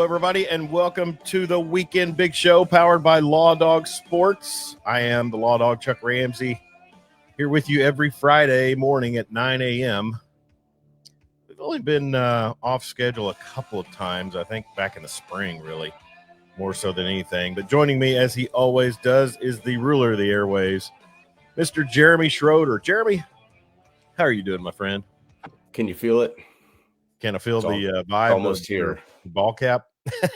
everybody, and welcome to the Weekend Big Show powered by Lawdog Sports. I am the Lawdog, Chuck Ramsey, here with you every Friday morning at 9 a.m. We've only been off schedule a couple of times, I think back in the spring, really, more so than anything. But joining me, as he always does, is the ruler of the airwaves, Mr. Jeremy Schroeder. Jeremy, how are you doing, my friend? Can you feel it? Can I feel the vibe? Almost here. Ball cap.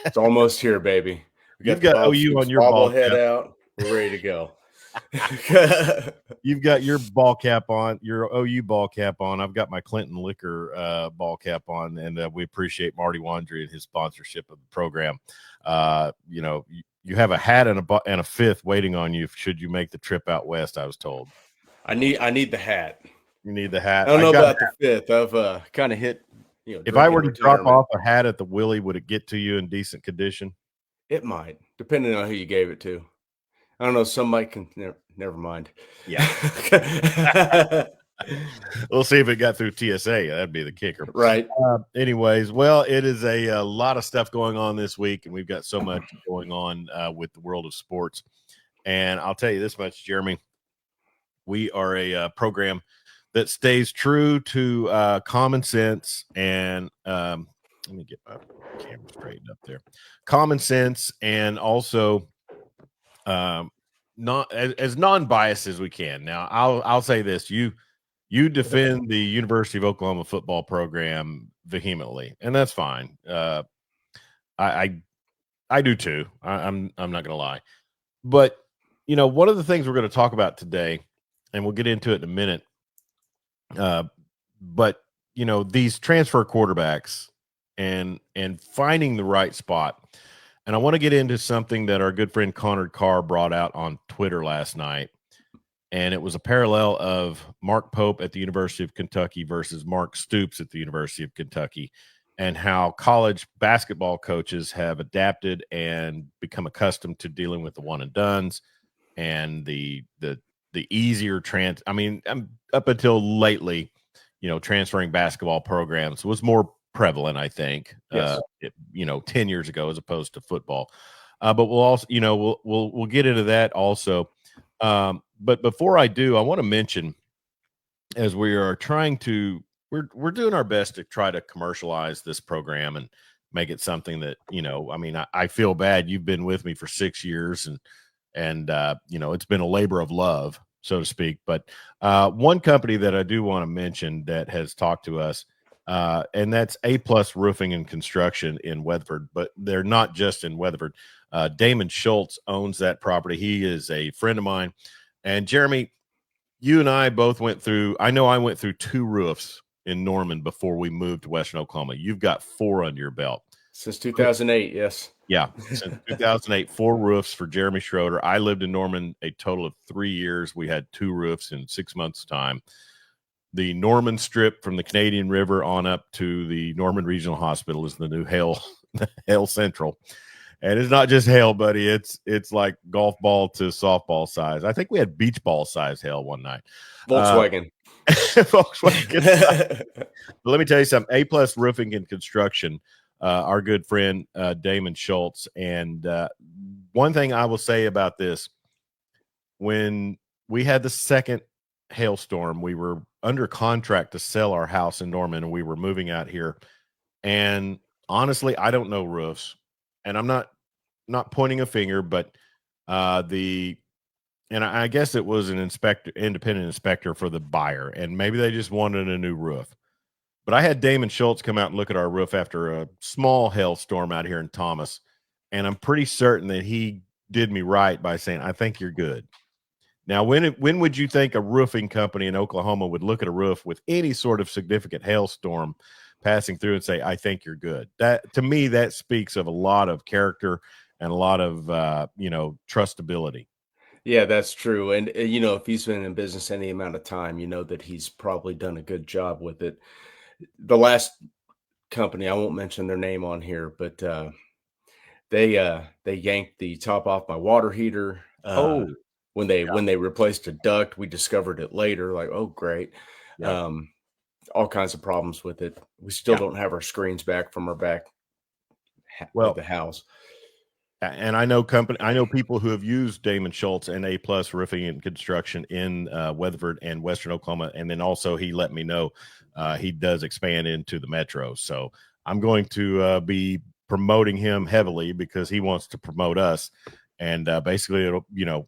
It's almost here, baby. You've got OU on your ball head cap. out. We're ready to go. You've got your ball cap on, your OU ball cap on. I've got my Clinton Liquor ball cap on, and we appreciate Marty Wandry and his sponsorship of the program. You have a hat and a fifth waiting on you should you make the trip out west, I was told. I need the hat. You need the hat. I don't know about the fifth. I've kind of hit. If I were to drop off a hat at the Willie, would it get to you in decent condition? It might, depending on who you gave it to. I don't know. Somebody can. Never mind. Yeah. We'll see if it got through TSA. That'd be the kicker. Right. Anyways, well, it is a lot of stuff going on this week, and we've got so much going on with the world of sports. And I'll tell you this much, Jeremy. We are a program that stays true to common sense and let me get my camera straightened up there. Common sense, and also not as non-biased as we can. Now, I'll say this: you defend the University of Oklahoma football program vehemently, and that's fine. I do too. I'm not going to lie, but one of the things we're going to talk about today, and we'll get into it in a minute. But these transfer quarterbacks and finding the right spot. And I want to get into something that our good friend Connor Carr brought out on Twitter last night. And it was a parallel of Mark Pope at the University of Kentucky versus Mark Stoops at the University of Kentucky, and how college basketball coaches have adapted and become accustomed to dealing with the one and dones and the easier up until lately, transferring basketball programs was more prevalent, I think, yes. 10 years ago as opposed to football. But we'll also, we'll get into that also. But before I do, I want to mention, as we are trying to, we're doing our best to try to commercialize this program and make it something that, I feel bad. You've been with me for 6 years, and it's been a labor of love, so to speak. But one company that I do want to mention that has talked to us, and that's A+ Roofing and Construction in Weatherford, but they're not just in Weatherford. Damon Schultz owns that property. He is a friend of mine. And Jeremy, you and I both went through 2 roofs in Norman before we moved to Western Oklahoma. You've got 4 under your belt. Since 2008, yes. Yeah, since 2008, 4 roofs for Jeremy Schroeder. I lived in Norman a total of 3 years. We had 2 roofs in 6 months' time. The Norman Strip from the Canadian River on up to the Norman Regional Hospital is the new Hale Central. And it's not just hail, buddy. It's like golf ball to softball size. I think we had beach ball size hail one night. Volkswagen. Volkswagen. But let me tell you something. A+ Roofing and Construction, our good friend Damon Schultz. And one thing I will say about this, when we had the second hailstorm, we were under contract to sell our house in Norman, and we were moving out here. And honestly, I don't know roofs. And I'm not pointing a finger, but I guess it was an independent inspector for the buyer, and maybe they just wanted a new roof. But I had Damon Schultz come out and look at our roof after a small hailstorm out here in Thomas, and I'm pretty certain that he did me right by saying, "I think you're good." Now, when would you think a roofing company in Oklahoma would look at a roof with any sort of significant hailstorm passing through and say, "I think you're good"? That, to me, that speaks of a lot of character and a lot of trustability. Yeah, that's true. And if he's been in business any amount of time, that he's probably done a good job with it. The last company, I won't mention their name on here, but they yanked the top off my water heater. When they replaced a duct, we discovered it later. Like, oh, great. Yeah. All kinds of problems with it. We still don't have our screens back from our back Well, the house. and I know people who have used Damon Schultz and A Plus Roofing and Construction in Weatherford and Western Oklahoma, and then also he let me know he does expand into the metro. So I'm going to be promoting him heavily because he wants to promote us. And basically, it'll,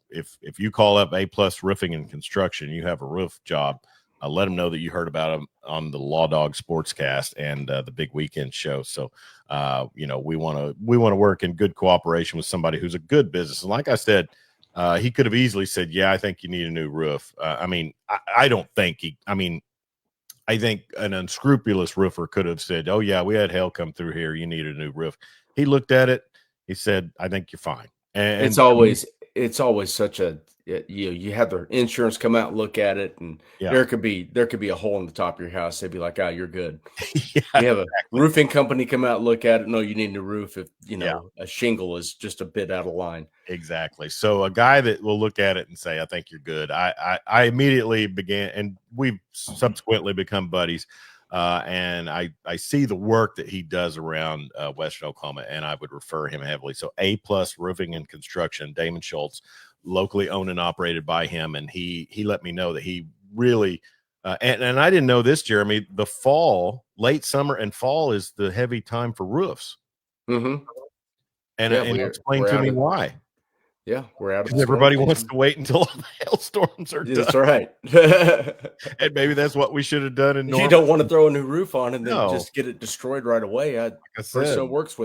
if you call up A Plus Roofing and Construction, you have a roof job. Let them know that you heard about them on the Lawdog Sportscast and the Big Weekend Show. So, we want to work in good cooperation with somebody who's a good business. And like I said, he could have easily said, "Yeah, I think you need a new roof." I don't think I think an unscrupulous roofer could have said, "Oh yeah, we had hail come through here. You need a new roof." He looked at it. He said, "I think you're fine." And It's always such a you have the insurance come out and look at it, and yeah, there could be a hole in the top of your house. They'd be like, "Ah, you're good." yeah, You have a exactly. roofing company come out and look at it. No, you need a roof if Yeah. a shingle is just a bit out of line. Exactly. So a guy that will look at it and say, "I think you're good." I immediately began, and we've subsequently become buddies. And I see the work that he does around Western Oklahoma, and I would refer him heavily. So A Plus Roofing and Construction, Damon Schultz, locally owned and operated by him, and he let me know that he really. And I didn't know this, Jeremy. The fall, late summer and fall is the heavy time for roofs, Mm-hmm. and Yeah, explain we're to out me of why. we're out of the Because storm everybody wants season. to wait until all the hailstorms are done. That's right. And maybe that's what we should have done in You Norman. don't want to throw a new roof on and then No, just get it destroyed right away. like I Person said, who works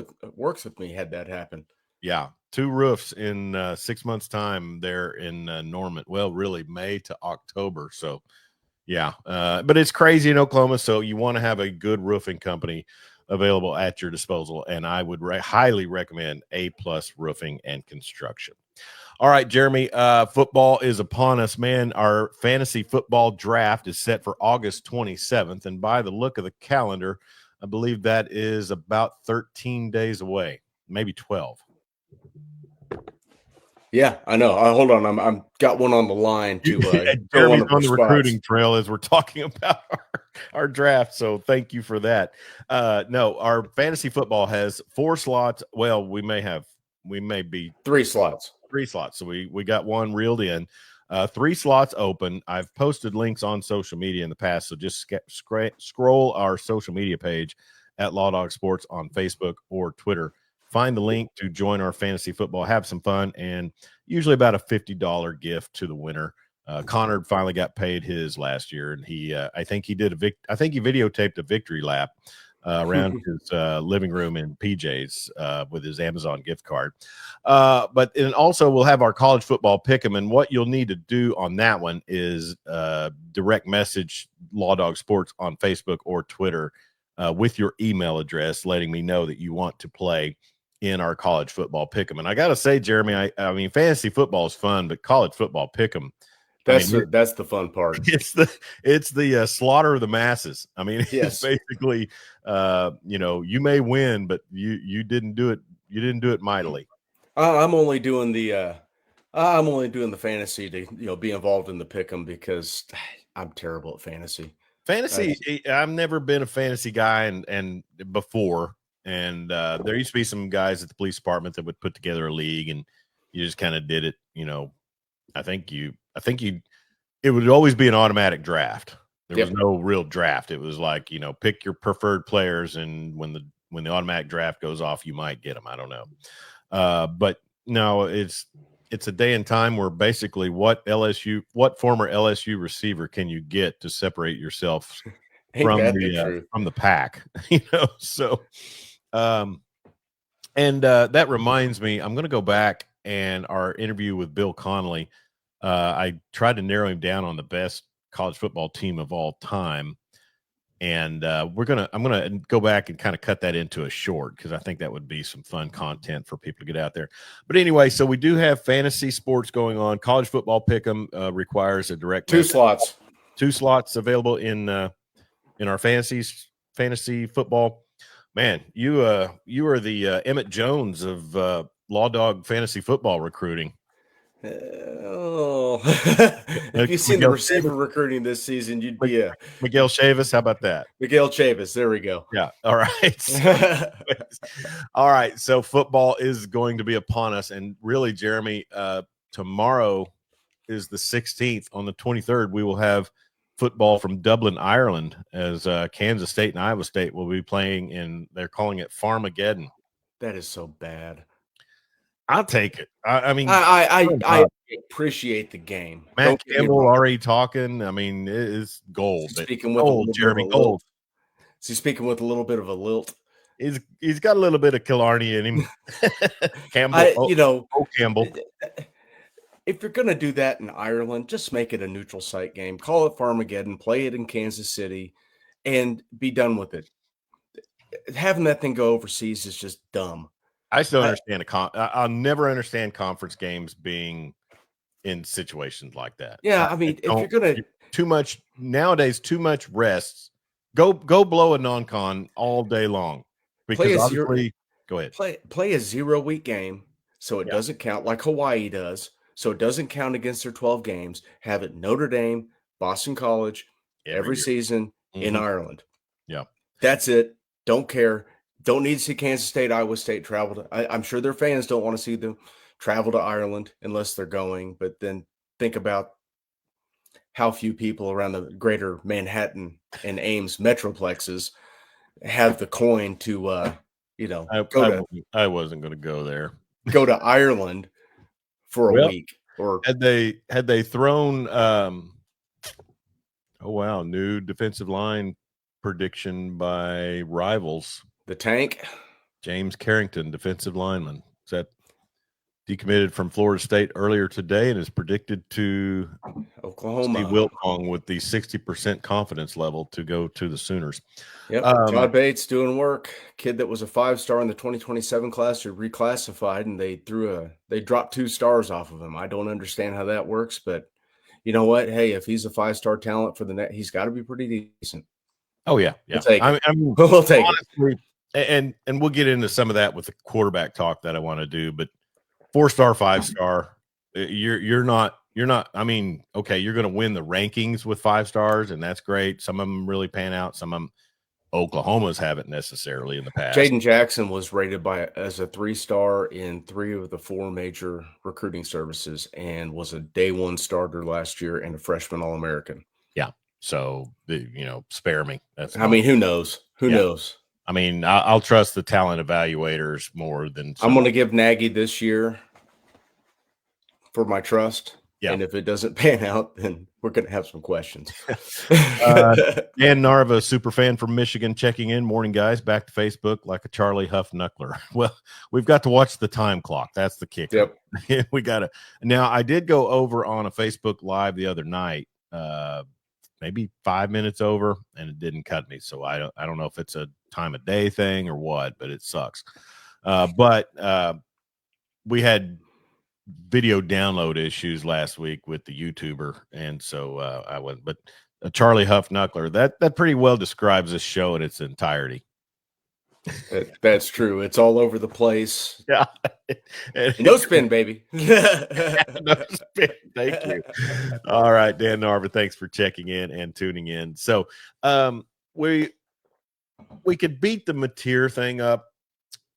with me had that happen. yeah, 2 roofs in 6 months' time there in Norman. Well, really May to October. So, yeah, but it's crazy in Oklahoma. So you want to have a good roofing company available at your disposal, and I would highly recommend A Plus Roofing and Construction. All right, Jeremy, football is upon us, man. Our fantasy football draft is set for August 27th. And by the look of the calendar, I believe that is about 13 days away, maybe 12. Yeah, I know. Hold on, I'm got one on the line to fill one Jeremy's of on our the spots. recruiting trail as we're talking about our draft. So thank you for that. No, our fantasy football has 4 slots. Well, we may be 3 slots. 3 slots. So we got one reeled in. 3 slots open. I've posted links on social media in the past, so just scroll our social media page at Lawdog Sports on Facebook or Twitter. Find the link to join our fantasy football, have some fun, and usually about a $50 gift to the winner. Connor finally got paid his last year, and I think he videotaped a victory lap around his living room in PJ's with his Amazon gift card. But and also we'll have our college football pick'em, and what you'll need to do on that one is direct message Lawdog Sports on Facebook or Twitter with your email address, letting me know that you want to play in our college football pick'em. And I got to say, Jeremy, I mean, fantasy football is fun, but college football pick'em, I mean, That's the fun part. it's the slaughter of the masses. I mean, it's Yes. basically, you may win, but you didn't do it. You didn't do it mightily. I'm only doing the fantasy to be involved in the pick 'em because I'm terrible at fantasy. Uh, Fantasy, I've never been a fantasy guy, and before, and there used to be some guys at the police department that would put together a league, and you just kind of did it. I think you. It would always be an automatic draft. There was yep. no real draft. It was like, pick your preferred players, and when the automatic draft goes off, you might get them. I don't know. But no, it's a day and time where basically what former LSU receiver can you get to separate yourself Ain't that the truth? from the pack, So, and that reminds me, I'm going to go back and our interview with Bill Connolly. I tried to narrow him down on the best college football team of all time. And I'm gonna go back and kind of cut that into a short because I think that would be some fun content for people to get out there. But anyway, so we do have fantasy sports going on. College football pick'em requires a direct 2 slots. 2 slots available in our fantasy football. Man, you are the Emmett Jones of Law Dog fantasy football recruiting. Oh, if you've seen the Miguel receiver Chavis? recruiting this season, you'd Mi- be a Miguel Chavis, how about that? Miguel Chavis. There we go. Yeah. All right. So, all right. So football is going to be upon us, and really, Jeremy, tomorrow is the 16th. On the 23rd, we will have football from Dublin, Ireland, as Kansas State and Iowa State will be playing in. They're calling it Farmageddon. That is so bad. I'll take it. I mean, I appreciate the game. Matt Don't get me Campbell wrong. already talking. I mean, it is gold. Speaking with a Gold, little bit of Jeremy, a gold. lilt. Is he speaking with a little bit of a lilt? He's got a little bit of Killarney in him. Campbell, Campbell. If you're going to do that in Ireland, just make it a neutral site game. Call it Farmageddon, play it in Kansas City, and be done with it. Having that thing go overseas is just dumb. I still understand I'll never understand conference games being in situations like that. Yeah, I mean, if you're going to too much nowadays, too much rests. Go blow a non-con all day long because obviously, go ahead. Play a 0-week game so it doesn't count like Hawaii does. So it doesn't count against their 12 games. Have it Notre Dame, Boston College, every season in Ireland. Yeah. That's it. Don't care. Don't need to see Kansas State, Iowa State travel to. I'm sure their fans don't want to see them travel to Ireland unless they're going. But then think about how few people around the greater Manhattan and Ames metroplexes have the coin to, I wasn't going to go there. Go to Ireland for a week. Or had they thrown new defensive line prediction by rivals. The Tank, James Carrington, defensive lineman, is that decommitted from Florida State earlier today and is predicted to Oklahoma. Steve Wiltfong with the 60% confidence level to go to the Sooners. Yep. Todd Bates doing work. Kid that was a 5-star in the 2027 class who reclassified, and they dropped 2 stars off of him. I don't understand how that works, but you know what? Hey, if he's a 5-star talent for the net, he's got to be pretty decent. Oh yeah. We'll take it. We'll take honestly, it. And we'll get into some of that with the quarterback talk that I want to do, but 4-star, 5-star, you're not, I mean, okay, you're going to win the rankings with 5 stars, and that's great. Some of them really pan out. Some of them, Oklahoma's haven't necessarily in the past. Jaden Jackson was rated as a 3-star in 3 of the 4 major recruiting services and was a day 1 starter last year and a freshman All-American. Yeah. So, spare me. Who knows? Who knows? I mean, I'll trust the talent evaluators more than I'm going to give Nagy this year for my trust. Yeah. And if it doesn't pan out, then we're going to have some questions. Dan Narva, super fan from Michigan, checking in. Morning, guys. Back to Facebook like a Charlie Huff knuckler. Well, we've got to watch the time clock. That's the kicker. Yep. We got to. Now, I did go over on a Facebook Live the other night, maybe 5 minutes over, and it didn't cut me. So I don't know if it's a time of day thing or what, but it sucks. But we had video download issues last week with the YouTuber, and so I wasn't. But Charlie Huff Knuckler, that pretty well describes this show in its entirety. That's true. It's all over the place. Yeah. No spin, baby. No spin. Thank you. All right, Dan Narva, thanks for checking in and tuning in. So we could beat the Mateer thing up,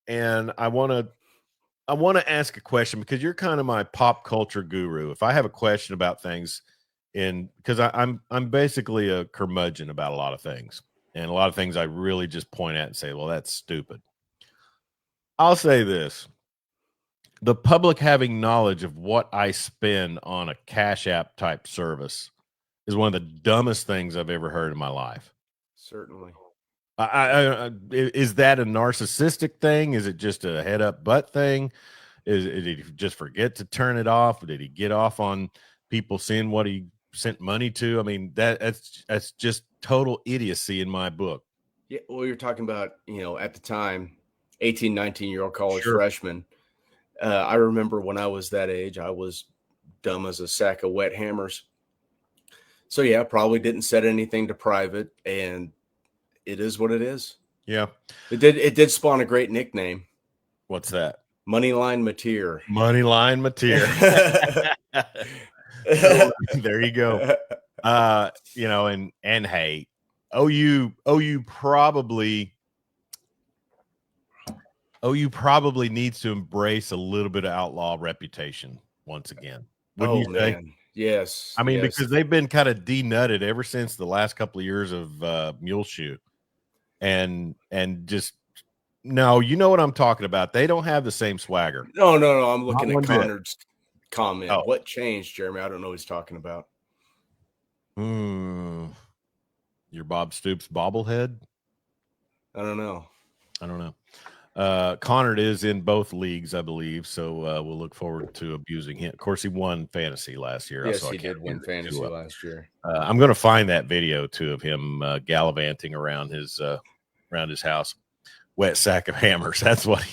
and I want to ask a question because you're kind of my pop culture guru. If I have a question about things, because I'm basically a curmudgeon about a lot of things, and a lot of things I really just point at and say, well, that's stupid. I'll say this: the public having knowledge of what I spend on a Cash App type service is one of the dumbest things I've ever heard in my life. Certainly. Is that a narcissistic thing? Is it just a head up butt thing? Did he just forget to turn it off? Did he get off on people seeing what he sent money to? I mean, that's just total idiocy in my book. Yeah, well, you're talking about, at the time, 18, 19-year-old college freshman. I remember when I was that age, I was dumb as a sack of wet hammers. So, yeah, probably didn't set anything to private, and it is what it is. Yeah. It did spawn a great nickname. What's that? Moneyline Mateer. Moneyline Mateer. There you go. And hey, OU probably needs to embrace a little bit of outlaw reputation once again. Wouldn't you say? Man. Yes. I mean, yes. because they've been kind of denutted ever since the last couple of years of Muleshoe. And just no, you know what I'm talking about. They don't have the same swagger. No. I'm looking at Connor's comment. Oh. What changed, Jeremy? I don't know what he's talking about. Your Bob Stoops bobblehead? I don't know. Connor is in both leagues, I believe. So we'll look forward to abusing him. Of course, he won fantasy last year. Yes, he did win fantasy last year. I'm going to find that video too of him gallivanting around his house. Wet sack of hammers. That's what.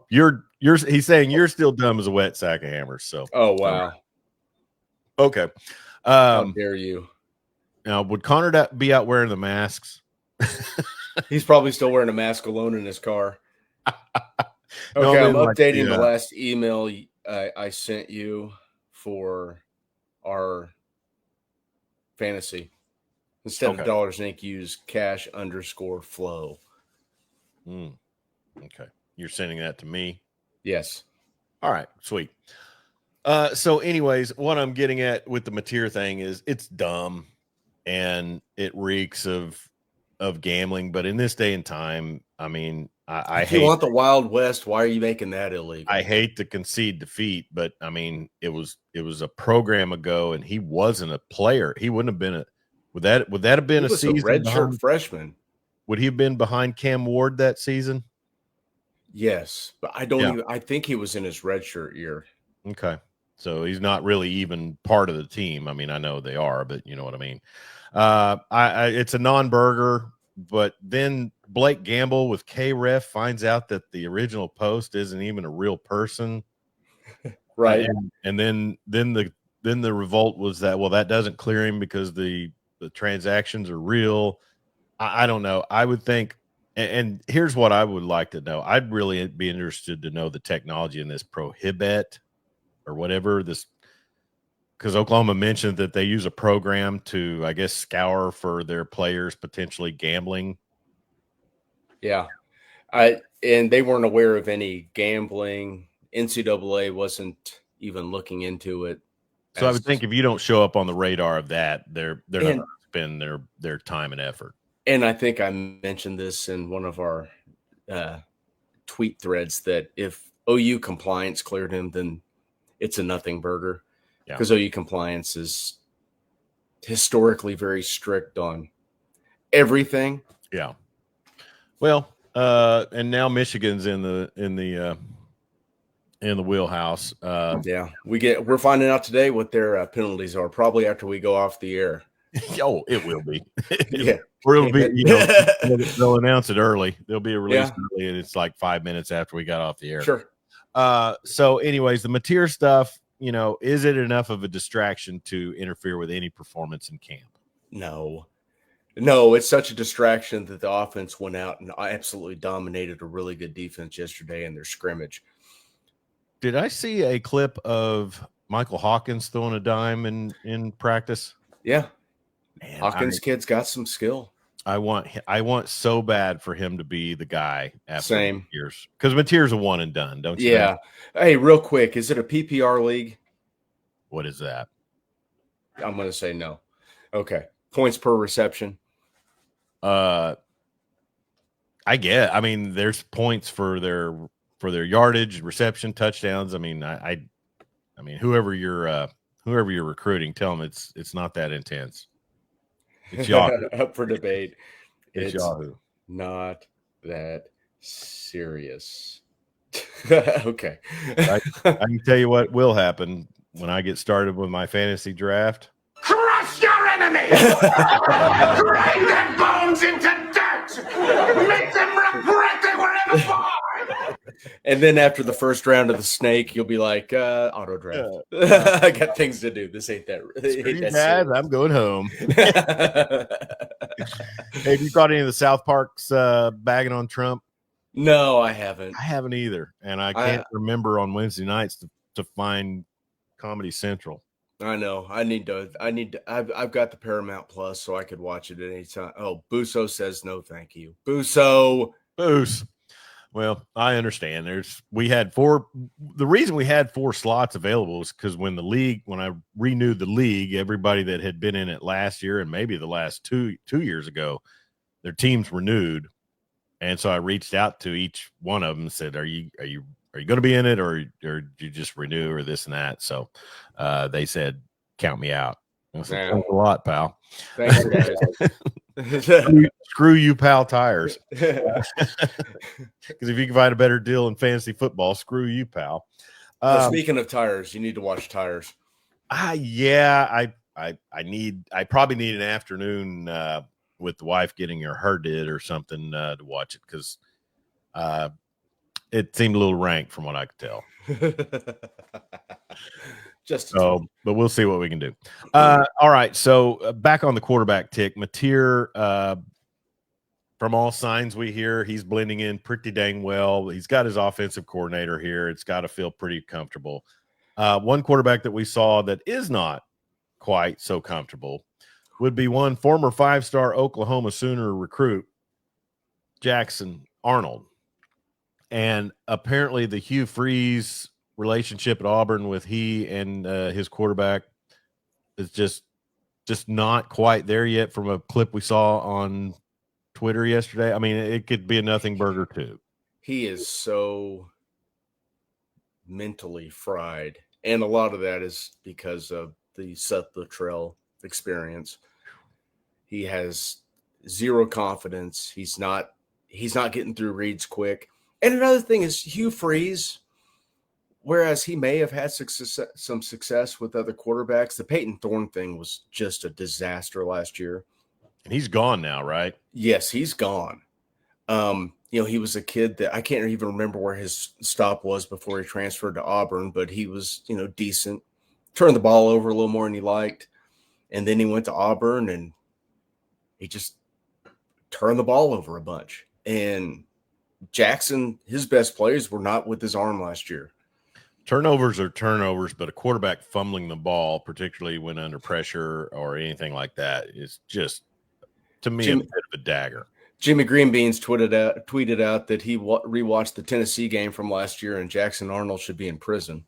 He's saying you're still dumb as a wet sack of hammers. So. Oh wow. Okay. How dare you? Now, would Connor be out wearing the masks? He's probably still wearing a mask alone in his car. Okay, I'm updating the last email I sent you for our fantasy. Instead of dollars and ink, use cash_flow. Okay. You're sending that to me? Yes. All right. Sweet. So anyways, what I'm getting at with the Mateer thing is it's dumb and it reeks of gambling. But in this day and time, I mean, I hate. You want the Wild West? Why are you making that illegal? I hate to concede defeat, but I mean, it was a program ago, and he wasn't a player. He wouldn't have been would that have been a season? Redshirt freshman. Would he have been behind Cam Ward that season? Yes, but I think he was in his redshirt year. Okay, so he's not really even part of the team. I mean, I know they are, but you know what I mean. It's a non-burger, but then Blake Gamble with K-Ref finds out that the original post isn't even a real person, right? And then the revolt was that that doesn't clear him because the transactions are real. I don't know. I would think, and here's what I would like to know. I'd really be interested to know the technology in this prohibit or whatever this. Because Oklahoma mentioned that they use a program to, I guess, scour for their players potentially gambling. Yeah. And they weren't aware of any gambling. NCAA wasn't even looking into it. So I would think if you don't show up on the radar of that, they're not going to spend their time and effort. And I think I mentioned this in one of our tweet threads that if OU compliance cleared him, then it's a nothing burger. Because OU compliance is historically very strict on everything. Yeah. Well, and now Michigan's in the wheelhouse. We're finding out today what their penalties are. Probably after we go off the air. Oh, it will be. Yeah, or it'll be. They'll announce it early. There'll be a release early, and it's like 5 minutes after we got off the air. Sure. So, anyways, the Mateer stuff. Is it enough of a distraction to interfere with any performance in camp? No, it's such a distraction that the offense went out and absolutely dominated a really good defense yesterday in their scrimmage. Did I see a clip of Michael Hawkins throwing a dime in practice? Yeah. Man, Hawkins kid's got some skill. I want so bad for him to be the guy after years, because Mateer's a one and done, don't you? Yeah. Think? Hey, real quick, is it a PPR league? What is that? I'm going to say no. Okay, points per reception. I get. I mean, there's points for their yardage, reception, touchdowns. I mean, I mean, whoever you're recruiting, tell them it's not that intense. It's Yahoo. Up for debate. It's Yahoo. Not that serious. Okay. I can tell you what will happen when I get started with my fantasy draft. Crush your enemy! Grind their bones into dirt! Make them regret they were ever born! And then after the first round of the snake, you'll be like, auto draft. I got things to do. This ain't that. Guys, I'm going home. Hey, have you caught any of the South Park's bagging on Trump? No, I haven't. I haven't either, and I can't remember on Wednesday nights to find Comedy Central. I know. I've got the Paramount Plus, so I could watch it at any time. Oh, Busso says no, thank you. Busso. Boos. Well, I understand. We had four. The reason we had 4 slots available is because when I renewed the league, everybody that had been in it last year and maybe the last two years ago, their teams renewed, and so I reached out to each one of them and said, "Are you going to be in it, or do you just renew, or this and that?" So they said, "Count me out." I said, "Thanks a lot, pal." Thanks, guys. Screw you, pal. Tires. Because if you can find a better deal in fantasy football, screw you, pal. Speaking of tires, you need to watch Tires. Yeah, I probably need an afternoon with the wife getting her did or something to watch it, because it seemed a little rank from what I could tell. But we'll see what we can do. All right, so back on the quarterback tick, Mateer. From all signs we hear, he's blending in pretty dang well. He's got his offensive coordinator here. It's got to feel pretty comfortable. One quarterback that we saw that is not quite so comfortable would be one former 5-star Oklahoma Sooner recruit, Jackson Arnold. And apparently the Hugh Freeze relationship at Auburn with he and his quarterback is just not quite there yet from a clip we saw on Twitter yesterday. I mean, it could be a nothing burger too. He is so mentally fried, and a lot of that is because of the Seth Luttrell experience. He has zero confidence. He's not getting through reads quick. And another thing is Hugh Freeze, whereas he may have had some success with other quarterbacks, the Peyton Thorne thing was just a disaster last year. He's gone now, right? Yes, he's gone. He was a kid that I can't even remember where his stop was before he transferred to Auburn, but he was, decent, turned the ball over a little more than he liked. And then he went to Auburn and he just turned the ball over a bunch. And Jackson, his best plays were not with his arm last year. Turnovers are turnovers, but a quarterback fumbling the ball, particularly when under pressure or anything like that, is just, to me, a bit of a dagger. Jimmy Greenbeans tweeted out that he rewatched the Tennessee game from last year, and Jackson Arnold should be in prison.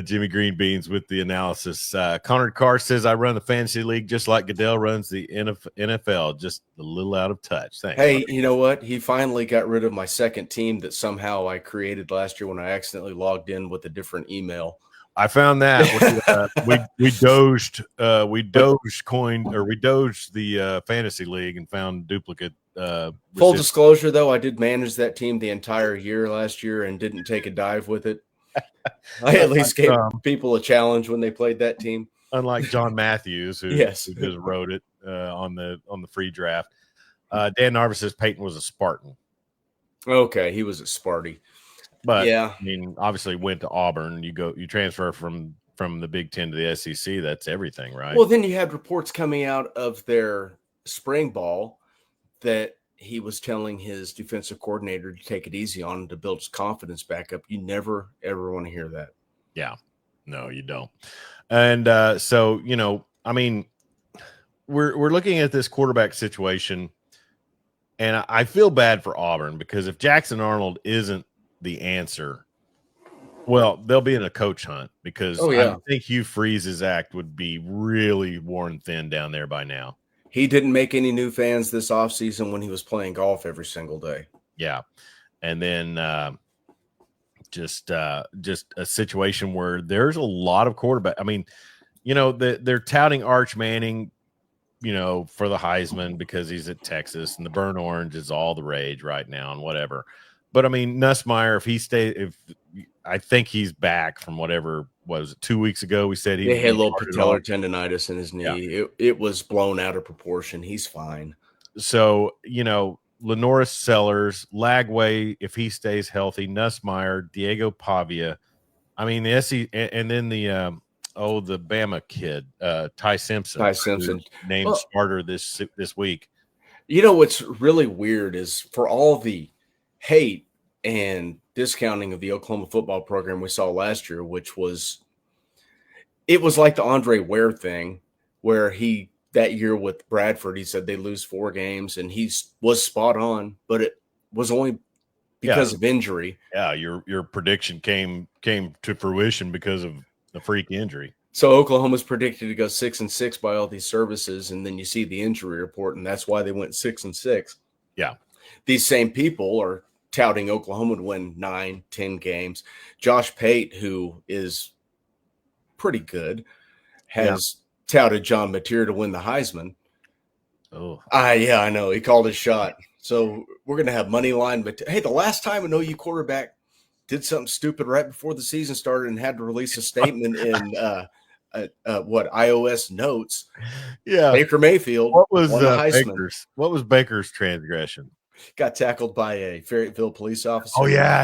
Jimmy Greenbeans with the analysis. Connor Carr says, "I run the fantasy league just like Goodell runs the NFL, just a little out of touch." Thanks. Hey, you know what? He finally got rid of my second team that somehow I created last year when I accidentally logged in with a different email. I found that we doged the fantasy league and found duplicate. Full disclosure, though, I did manage that team the entire year last year and didn't take a dive with it. I at least gave people a challenge when they played that team. Unlike John Matthews, who just wrote it on the free draft. Dan Narvis says Peyton was a Spartan. Okay, he was a Sparty. But yeah, I mean, obviously went to Auburn. You transfer from the Big Ten to the SEC. That's everything, right? Well, then you had reports coming out of their spring ball that he was telling his defensive coordinator to take it easy on him to build his confidence back up. You never, ever want to hear that. Yeah. No, you don't. And so, I mean, we're looking at this quarterback situation, and I feel bad for Auburn because if Jackson Arnold isn't the answer, well, they'll be in a coach hunt because I think Hugh Freeze's act would be really worn thin down there by now. He didn't make any new fans this offseason when he was playing golf every single day. Yeah. And then just a situation where there's a lot of quarterback. I mean, they're touting Arch Manning, for the Heisman because he's at Texas, and the burnt orange is all the rage right now and whatever. But I mean, Nussmeier, I think he's back from whatever was it, 2 weeks ago. We said he had a little patellar tendonitis in his knee. Yeah. It was blown out of proportion. He's fine. So, Lenoris Sellers, Lagway, if he stays healthy, Nussmeier, Diego Pavia. I mean, the SEC, and then the the Bama kid, Ty Simpson. Ty Simpson. Named Well, starter this week. You know what's really weird is for all the hate and discounting of the Oklahoma football program we saw last year, which was like the Andre Ware thing, where that year with Bradford, he said they lose 4 games, and he was spot on, but it was only because of injury. Yeah, your prediction came to fruition because of the freak injury. So Oklahoma's predicted to go 6-6 by all these services, and then you see the injury report, and that's why they went 6-6. Yeah. These same people are touting Oklahoma to win 9-10 games. Josh Pate, who is pretty good, has touted John Mateer to win the Heisman. Oh. Yeah, I know. He called his shot. So we're going to have money line. But hey, the last time an OU quarterback did something stupid right before the season started and had to release a statement in iOS notes. Yeah, Baker Mayfield. What was Heisman. What was Baker's transgression? Got tackled by a Fayetteville police officer. Oh yeah.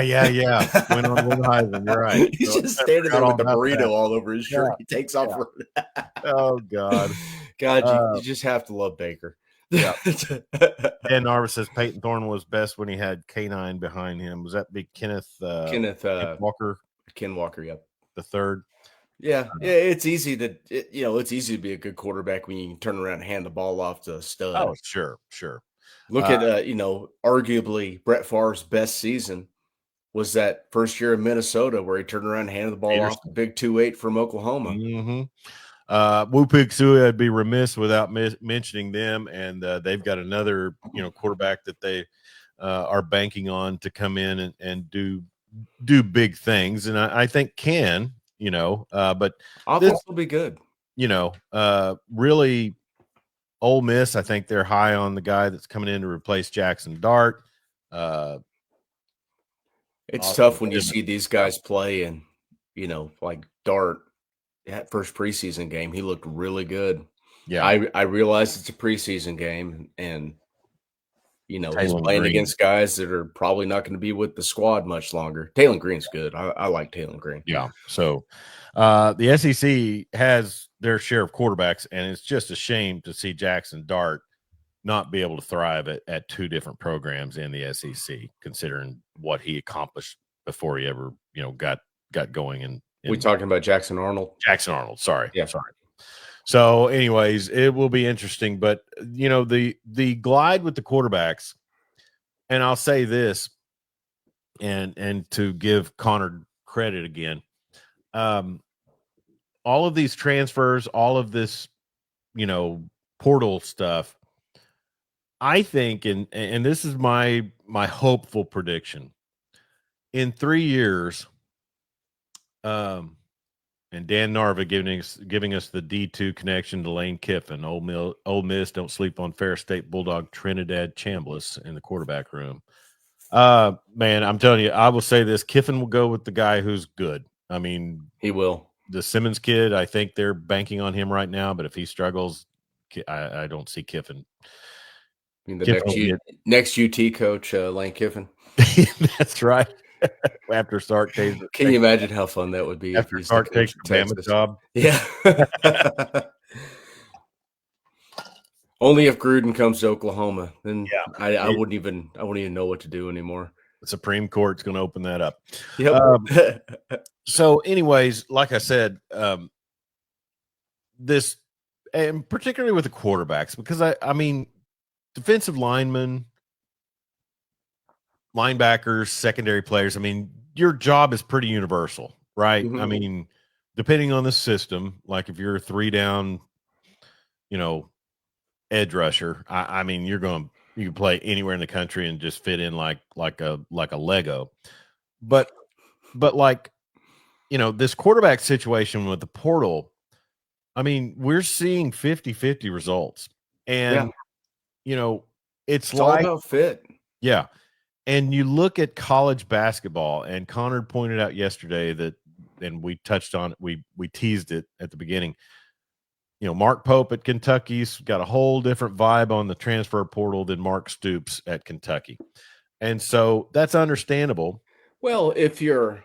Went on the Heisman. You're right. He's just standing there with the burrito all over his shirt. He takes off. Oh God. You just have to love Baker. Yeah. And Narva says Peyton Thorne was best when he had K9 behind him. Was that big Kenneth Walker? Ken Walker, yep. The third. Yeah, it's easy to it's easy to be a good quarterback when you can turn around and hand the ball off to a stud. Oh, sure. Look at arguably Brett Favre's best season was that first year in Minnesota where he turned around and handed the ball off to big 2-8 from Oklahoma. Mm-hmm. Wupik Sui, I'd be remiss without mentioning them, and they've got another quarterback that they are banking on to come in and do big things, and I think can. But offense will be good. Really, Ole Miss, I think they're high on the guy that's coming in to replace Jackson Dart. It's tough when you see these guys play, and like Dart, that first preseason game, he looked really good. Yeah, I realize it's a preseason game, and he's playing against guys that are probably not going to be with the squad much longer. Taylor Green's good. I like Taylor Green. Yeah. So the SEC has their share of quarterbacks, and it's just a shame to see Jackson Dart not be able to thrive at 2 different programs in the SEC, considering what he accomplished before he ever, got going. And we talking about Jackson Arnold? Jackson Arnold. Sorry. Yeah. Sorry. So anyways, it will be interesting, but the glide with the quarterbacks, and I'll say this, and to give Connor credit again, all of these transfers, all of this, portal stuff, I think, and this is my hopeful prediction, in 3 years, and Dan Narva giving us the D2 connection to Lane Kiffin. Ole Miss, don't sleep on Fair State Bulldog Trinidad Chambliss in the quarterback room. Man, I'm telling you, I will say this: Kiffin will go with the guy who's good. I mean, he will. The Simmons kid, I think they're banking on him right now, but if he struggles, I don't see Kiffin. I mean, the next UT coach, Lane Kiffin. That's right. After Sark takes, can you imagine how fun that would be? After Sark takes the Bama job, yeah. Only if Gruden comes to Oklahoma, then I wouldn't even know what to do anymore. The Supreme Court's going to open that up. Yep. So, anyways, like I said, this, and particularly with the quarterbacks, because I mean, defensive linemen, linebackers, secondary players, I mean, your job is pretty universal, right? Mm-hmm. I mean, depending on the system, like if you're a 3-down, edge rusher, I mean, you can play anywhere in the country and just fit in like a Lego. But like, this quarterback situation with the portal, I mean, we're seeing 50-50 results. And, it's like all about fit. Yeah. And you look at college basketball, and Connor pointed out yesterday that, and we touched on it, we teased it at the beginning. Mark Pope at Kentucky's got a whole different vibe on the transfer portal than Mark Stoops at Kentucky. And so that's understandable. Well, if you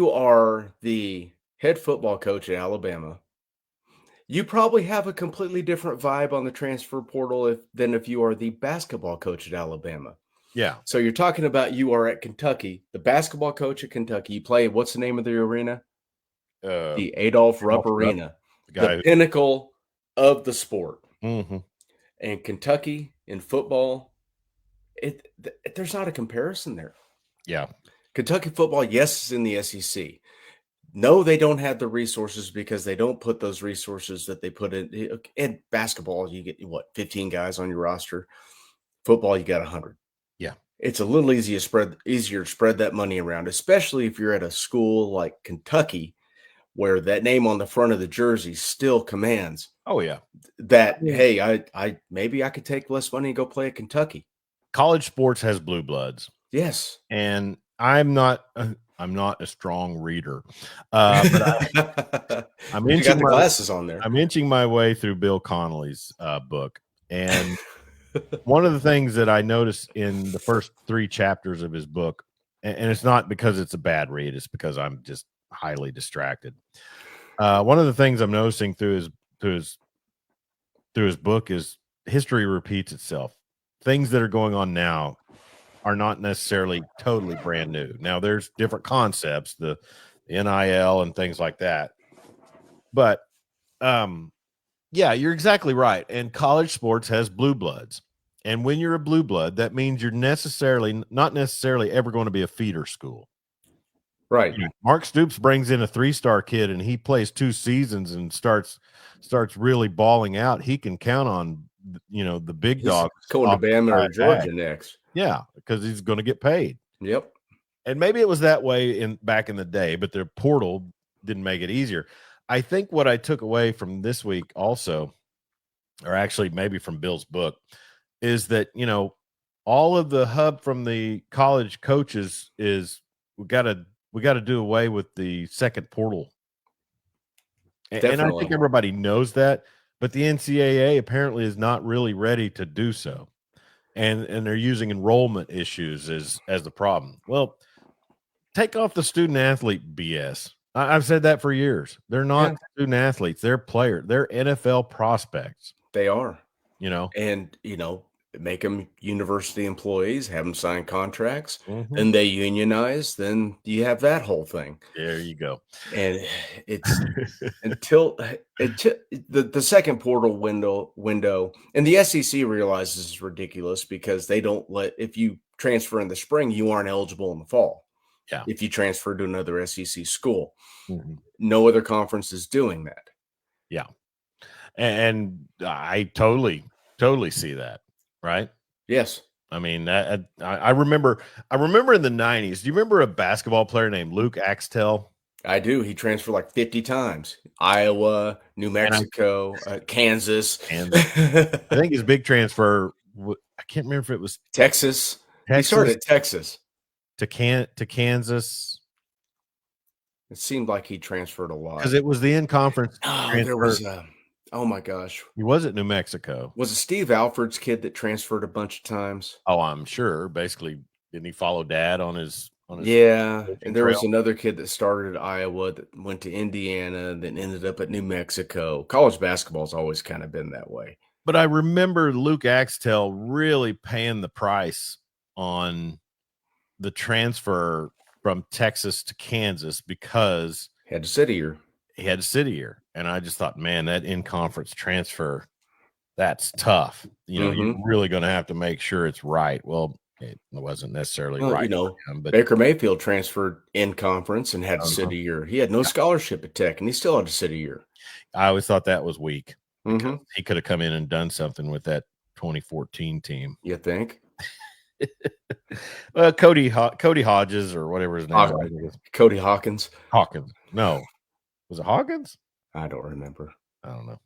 are the head football coach at Alabama. You probably have a completely different vibe on the transfer portal than if you are the basketball coach at Alabama. Yeah. So you're talking about you are at Kentucky, the basketball coach at Kentucky. You play, what's the name of the arena? The Adolph Rupp Arena, the pinnacle of the sport. Mm-hmm. And Kentucky in football, there's not a comparison there. Yeah. Kentucky football, yes, is in the SEC. No, they don't have the resources because they don't put those resources that they put in basketball. You get 15 guys on your roster. Football, you got 100. Yeah. It's a little easier to spread that money around, especially if you're at a school like Kentucky, where that name on the front of the jersey still commands. Oh yeah. That, hey, I maybe I could take less money and go play at Kentucky. College sports has blue bloods. Yes. And I'm not a strong reader, but I'm you got the glasses on there. I'm inching my way through Bill Connolly's book, and one of the things that I noticed in the first 3 chapters of his book, and it's not because it's a bad read, it's because I'm just highly distracted. One of the things I'm noticing through his book is history repeats itself. Things that are going on now are not necessarily totally brand new. Now there's different concepts, the NIL and things like that. But yeah, you're exactly right. And college sports has blue bloods. And when you're a blue blood, that means you're not necessarily ever going to be a feeder school. Right. Mark Stoops brings in a 3-star kid and he plays 2 seasons and starts really balling out. He can count on the big dogs going to Bama or Georgia next. Yeah, because he's going to get paid. Yep. And maybe it was that way back in the day, but their portal didn't make it easier. I think what I took away from this week also, or actually maybe from Bill's book, is that, all of the hub from the college coaches is we got to do away with the second portal. And I think everybody knows that, but the NCAA apparently is not really ready to do so. And they're using enrollment issues as the problem. Well, take off the student athlete BS. I've said that for years. They're not student athletes. They're players. They're NFL prospects. They are. And make them university employees, have them sign contracts, mm-hmm. and they unionize, then you have that whole thing. There you go. And it's until the second portal window, and the SEC realizes it's ridiculous because they don't if you transfer in the spring, you aren't eligible in the fall. Yeah. If you transfer to another SEC school, mm-hmm. no other conference is doing that. Yeah. And I totally see that. Right? Yes. I mean, I remember in the 90s. Do you remember a basketball player named Luke Axtell? I do. He transferred like 50 times. Iowa, New Mexico, Kansas. I think his big transfer, I can't remember if it was Texas. He started at Texas. To Kansas. It seemed like he transferred a lot. Because it was the in-conference transfer. There was oh my gosh. He was at New Mexico. Was it Steve Alford's kid that transferred a bunch of times? Oh, I'm sure. Basically, didn't he follow dad on his yeah. And there was another kid that started at Iowa that went to Indiana, then ended up at New Mexico. College basketball's always kind of been that way. But I remember Luke Axtell really paying the price on the transfer from Texas to Kansas because he had to sit here. And I just thought, man, that in-conference transfer, that's tough. Mm-hmm. You're really going to have to make sure it's right. Well, it wasn't necessarily right. But Baker Mayfield transferred in-conference and had to sit a year. He had no scholarship at Tech, and he still had to sit a year. I always thought that was weak. Mm-hmm. He could have come in and done something with that 2014 team. You think? Well, Cody Hodges or whatever his name is. Cody Hawkins. No. Was it Hawkins? I don't remember. I don't know.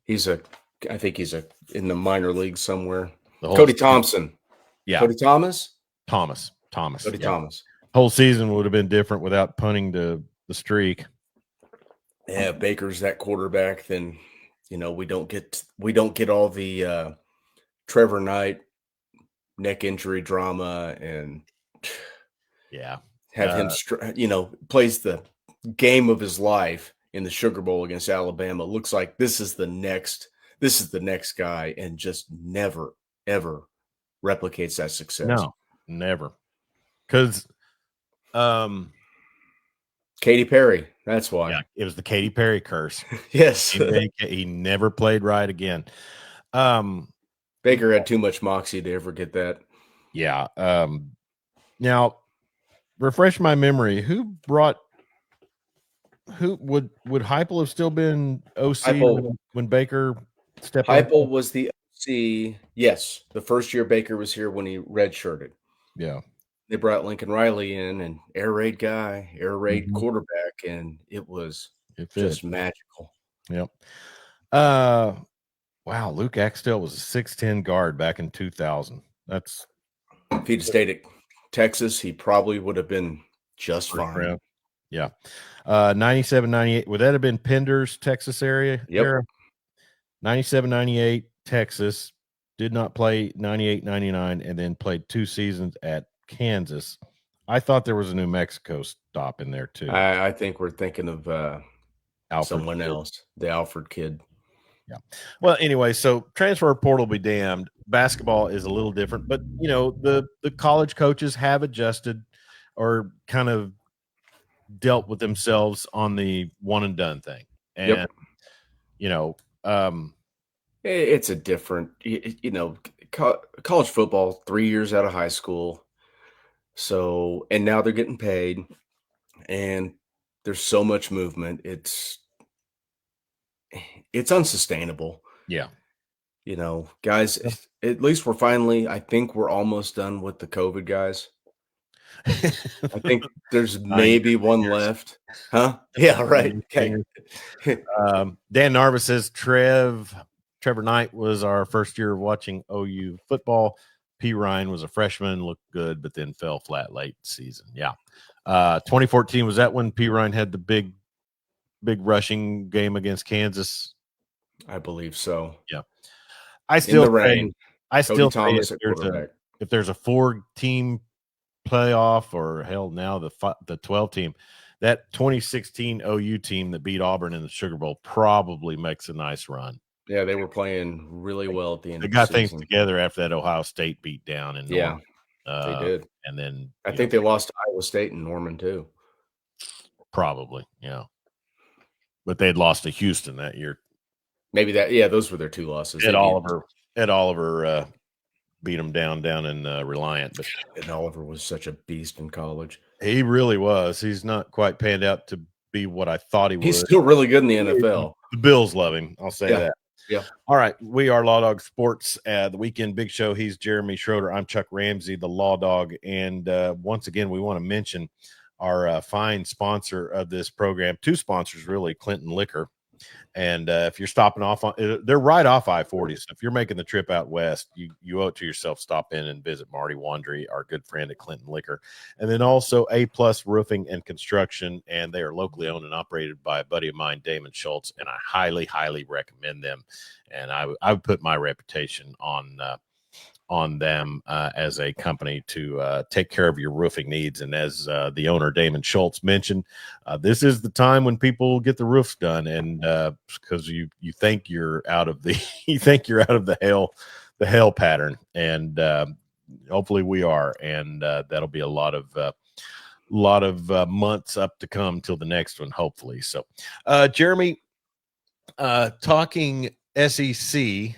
I think he's in the minor league somewhere. Cody Thompson. Yeah. Cody Thomas? Thomas. Cody Thomas. Whole season would have been different without punting the streak. Yeah, Baker's that quarterback, then we don't get all the Trevor Knight neck injury drama and yeah. Have him plays the game of his life in the Sugar Bowl against Alabama. Looks like this is the next guy, and just never, ever replicates that success. No, never. Because Katy Perry, that's why. yeah, it was the Katy Perry curse. Yes. He never played right again. Baker had too much moxie to ever get that. Yeah. Now, refresh my memory. Who would Heupel have still been OC when Baker stepped in? Heupel was the OC. Yes, the first year Baker was here when he redshirted. Yeah. They brought Lincoln Riley in, and air raid guy, air raid quarterback, and it was just magical. Yep. Wow, Luke Axtell was a 6'10" guard back in 2000. That's if he'd stayed at Texas, he probably would have been just fine. Yeah. 97, 98. Would that have been Pender's Texas area? Yep. 97, 98, Texas. Did not play 98, 99, and then played 2 seasons at Kansas. I thought there was a New Mexico stop in there too. I think we're thinking of someone else, the Alfred kid. Yeah. Well, anyway, so transfer portal be damned. Basketball is a little different, but you know, the college coaches have adjusted or kind of dealt with themselves on the one and done thing. And you know, it's a different, you know, college football, 3 years out of high school. So, and now they're getting paid, and there's so much movement. It's unsustainable. Yeah. You know, guys, at least I think we're almost done with the COVID guys. I think there's maybe one left. Huh? Yeah, right. Okay. Dan Narva says Trevor Knight was our first year of watching OU football. P. Ryan was a freshman, looked good, but then fell flat late season. Yeah. 2014, was that when P. Ryan had the big rushing game against Kansas? I believe so. Yeah. I still think if there's a 4-team playoff, or hell, now the 12 team, that 2016 OU team that beat Auburn in the Sugar Bowl probably makes a nice run. Yeah, they were playing really well at the end. They got things together after that Ohio State beat down, and they did. And then I think they lost to Iowa State and Norman too. Probably, yeah. But they'd lost to Houston that year. Maybe that. Yeah, those were their 2 losses. Ed Oliver beat them down in Reliant. But Ed Oliver was such a beast in college. He really was. He's not quite panned out to be what I thought he was. He's still really good in the NFL. The Bills love him. I'll say that. Yeah. All right. We are Lawdog Sports, the Weekend Big Show. He's Jeremy Schroeder. I'm Chuck Ramsey, the Lawdog. And once again, we want to mention our fine sponsor of this program. 2 sponsors, really, Clinton Liquor. And if you're stopping off they're right off I-40. So if you're making the trip out west, you owe it to yourself. Stop in and visit Marty Wandry, our good friend at Clinton Liquor. And then also A+ Roofing and Construction. And they are locally owned and operated by a buddy of mine, Damon Schultz. And I highly, highly recommend them. And I would put my reputation on them as a company to take care of your roofing needs. And as the owner, Damon Schultz, mentioned, this is the time when people get the roofs done. And because you think you're out of the hell pattern, and hopefully we are. And that'll be a lot of months up to come till the next one, hopefully. So Jeremy, talking SEC,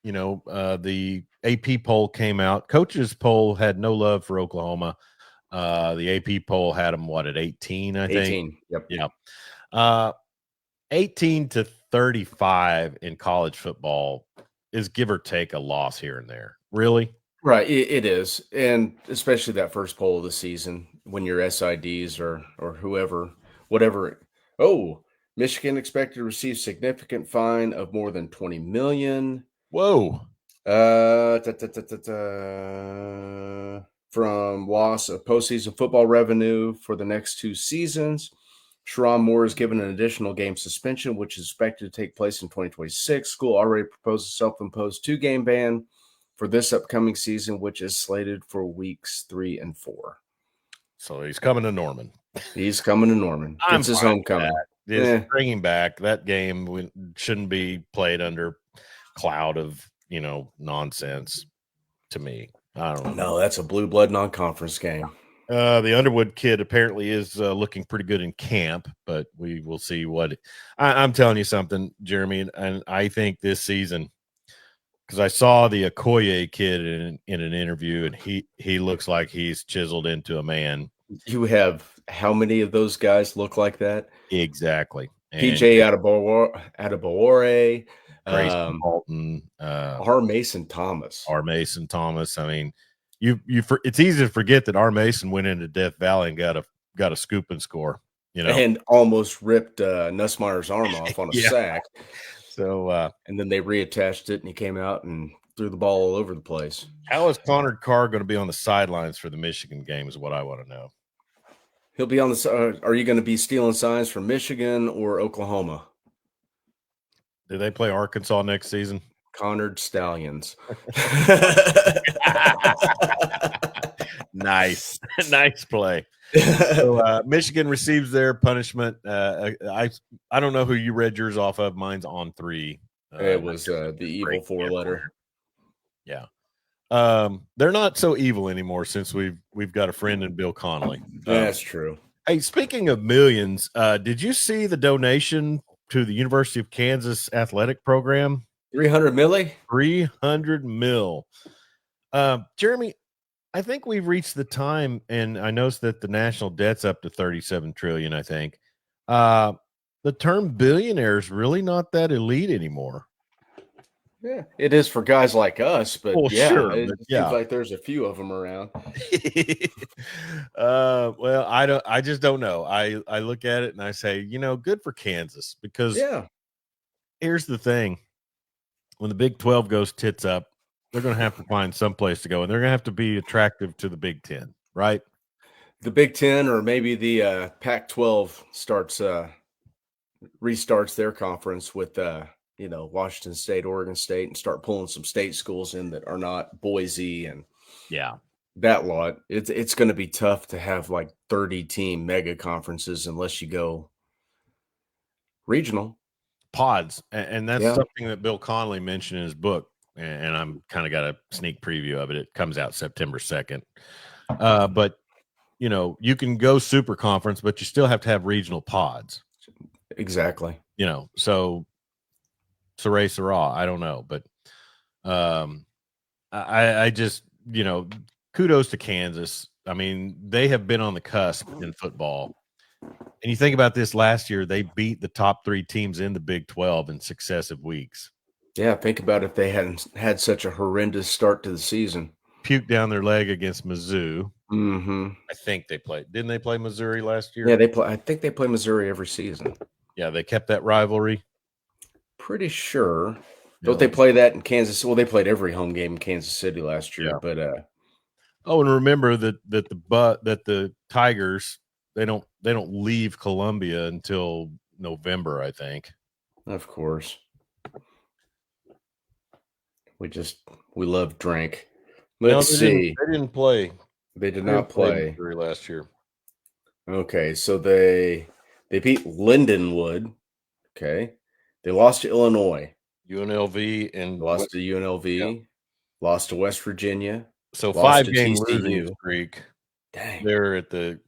the AP poll came out. Coaches poll had no love for Oklahoma. The AP poll had them at 18, I think. 18. Yep. Yeah. 18 to 35 in college football is give or take a loss here and there. Really? Right. It is. And especially that first poll of the season when your SIDs or whatever. Oh, Michigan expected to receive significant fine of more than $20 million. Whoa. From loss of postseason football revenue for the next 2 seasons. Sharon Moore is given an additional game suspension, which is expected to take place in 2026. School already proposed a self-imposed 2-game ban for this upcoming season, which is slated for weeks 3 and 4. So he's coming to Norman. He's coming to Norman. It's his homecoming. Just bring him back. That game shouldn't be played under cloud of nonsense. To me, I don't know. No, that's a blue blood non-conference game. The Underwood kid apparently is looking pretty good in camp, but we will see what. I'm telling you something, Jeremy, and I think this season, because I saw the Okoye kid in an interview, and he looks like he's chiseled into a man. You have how many of those guys look like that? Exactly. PJ Adebawore, Grayson Bolton, R. Mason Thomas. I mean, it's easy to forget that R. Mason went into Death Valley and got a scoop and score, and almost ripped Nussmeier's arm off on a sack. So, and then they reattached it, and he came out and threw the ball all over the place. How is Connor Carr going to be on the sidelines for the Michigan game? Is what I want to know. He'll be on the. Are you going to be stealing signs from Michigan or Oklahoma? Do they play Arkansas next season? Connard Stallions. Nice play. So Michigan receives their punishment. I don't know who you read yours off of. Mine's on 3. It was the evil 4-letter. Yeah. They're not so evil anymore since we've got a friend in Bill Connolly. That's true. Hey, speaking of millions, did you see the donation to the University of Kansas athletic program? 300 milli? 300 mil. Jeremy, I think we've reached the time, and I noticed that the national debt's up to 37 trillion, I think. The term billionaire is really not that elite anymore. Yeah, it is for guys like us, but sure, it seems like there's a few of them around. Well, I just don't know. I look at it and I say, good for Kansas, because here's the thing. When the Big 12 goes tits up, they're going to have to find some place to go, and they're going to have to be attractive to the Big 10, right? The Big 10, or maybe the Pac-12 restarts their conference with Washington State, Oregon State, and start pulling some state schools in that are not Boise and that lot. It's going to be tough to have like 30 team mega conferences unless you go regional pods, and that's something that Bill Connolly mentioned in his book, and I'm kind of got a sneak preview of it. It comes out September 2nd. But you can go super conference, but you still have to have regional pods. Exactly. So Saray Sarah, I don't know, but I just kudos to Kansas. I mean, they have been on the cusp in football. And you think about this, last year, they beat the top 3 teams in the Big 12 in successive weeks. Yeah, think about if they hadn't had such a horrendous start to the season. Puke down their leg against Mizzou. Mm-hmm. I think they played. Didn't they play Missouri last year? Yeah, I think they play Missouri every season. Yeah, they kept that rivalry. Pretty sure. Don't they play that in Kansas? Well, they played every home game in Kansas City last year, but and remember that the Tigers, they don't leave Columbia until November, I think. Of course. We love drink. Let's see. They didn't play. They did not play last year. Okay, so they beat Lindenwood. Okay. They lost to Illinois. UNLV and lost to UNLV. Lost to West Virginia. So 5-game losing streak. Dang. They're at the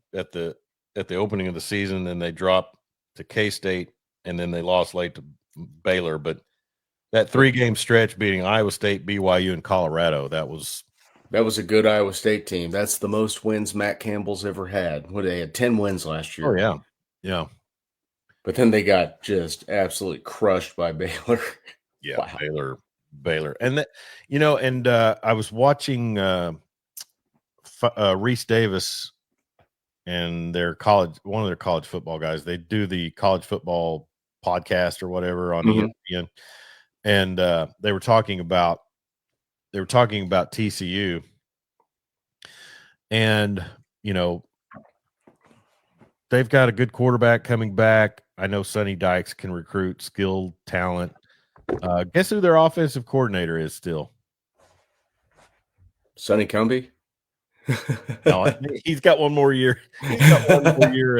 opening of the season, then they dropped to K-State, and then they lost late to Baylor. But that 3-game stretch beating Iowa State, BYU, and Colorado, that was a good Iowa State team. That's the most wins Matt Campbell's ever had. They had 10 wins last year. Oh, yeah. But then they got just absolutely crushed by Baylor. Yeah, wow. Baylor. And that, I was watching Reese Davis and one of their college football guys. They do the college football podcast or whatever on ESPN. And they were talking about TCU, and they've got a good quarterback coming back. I know Sonny Dykes can recruit skilled talent. Guess who their offensive coordinator is still? Sonny Cumbie? No, he's got one more year. He's got one more year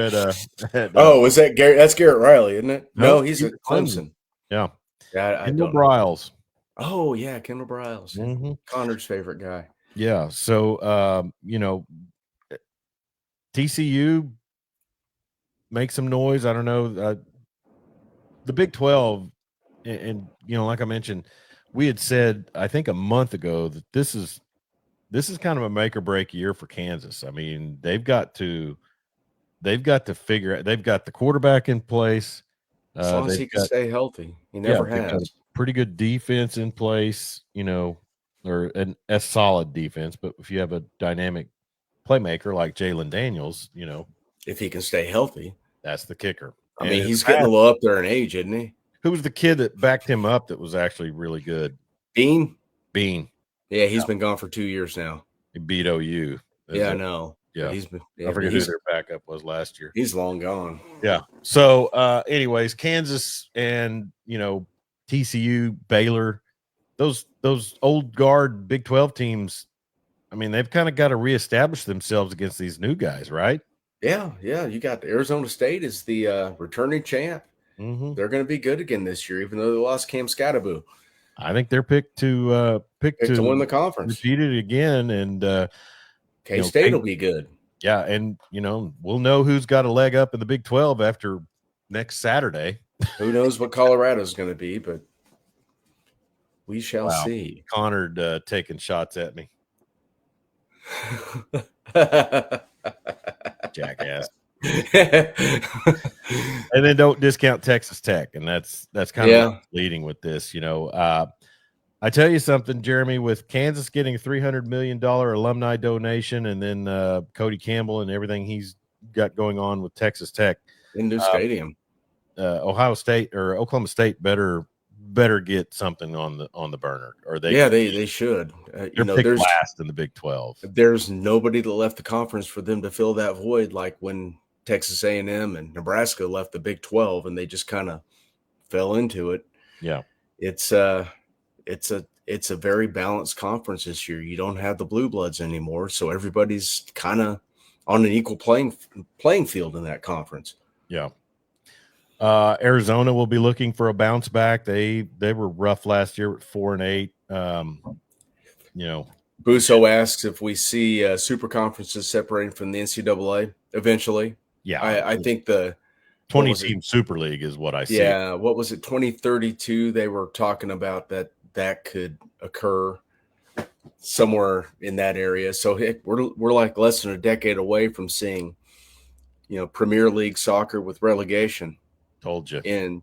Oh, is that Garrett? That's Garrett Riley, isn't it? No, nope, he's at Clemson. Yeah. Yeah, I Kendall don't know. Briles. Oh, yeah, Kendall Briles. Mm-hmm. Connor's favorite guy. Yeah. So, TCU make some noise. I don't know. The Big 12, and like I mentioned, we had said, I think a month ago, that this is kind of a make or break year for Kansas. I mean, they've got to figure out. They've got the quarterback in place. As long as he can stay healthy. He never they've got a has. pretty good defense in place, or a solid defense. But if you have a dynamic playmaker like Jalen Daniels, If he can stay healthy. that's the kicker. I mean, he's getting a little up there in age, isn't he? Who was the kid that backed him up that was actually really good? Bean? Yeah, he's been gone for 2 years now. He beat OU. Yeah, I know. Yeah. I forget who their backup was last year. He's long gone. Yeah. So, anyways, Kansas and, TCU, Baylor, those old guard Big 12 teams, I mean, they've kind of got to reestablish themselves against these new guys, right? Yeah. You got Arizona State is the returning champ. Mm-hmm. They're going to be good again this year, even though they lost Cam Scattaboo. I think they're picked to win the conference. Repeat it again, and K-State will be good. Yeah, and we'll know who's got a leg up in the Big 12 after next Saturday. Who knows what Colorado's going to be, but we shall see. Connor taking shots at me. Jackass. And then don't discount Texas Tech, and that's kind of leading with this. I tell you something, Jeremy, with Kansas getting a $300 million alumni donation, and then Cody Campbell and everything he's got going on with Texas Tech in new stadium, Ohio State or Oklahoma State better get something on the burner, or they should. They're last in the Big 12. There's nobody that left the conference for them to fill that void, like when Texas A&M and Nebraska left the Big 12, and they just kind of fell into it. Yeah, it's a very balanced conference this year. You don't have the blue bloods anymore, so everybody's kind of on an equal playing field in that conference. Yeah. Arizona will be looking for a bounce back. They were rough last year at 4-8. Busso asks if we see super conferences separating from the NCAA eventually. Yeah, I think the 20-team Super League is what I see. Yeah, what was it? 2032. They were talking about that could occur somewhere in that area. So we're like less than a decade away from seeing, Premier League soccer with relegation. Told you. In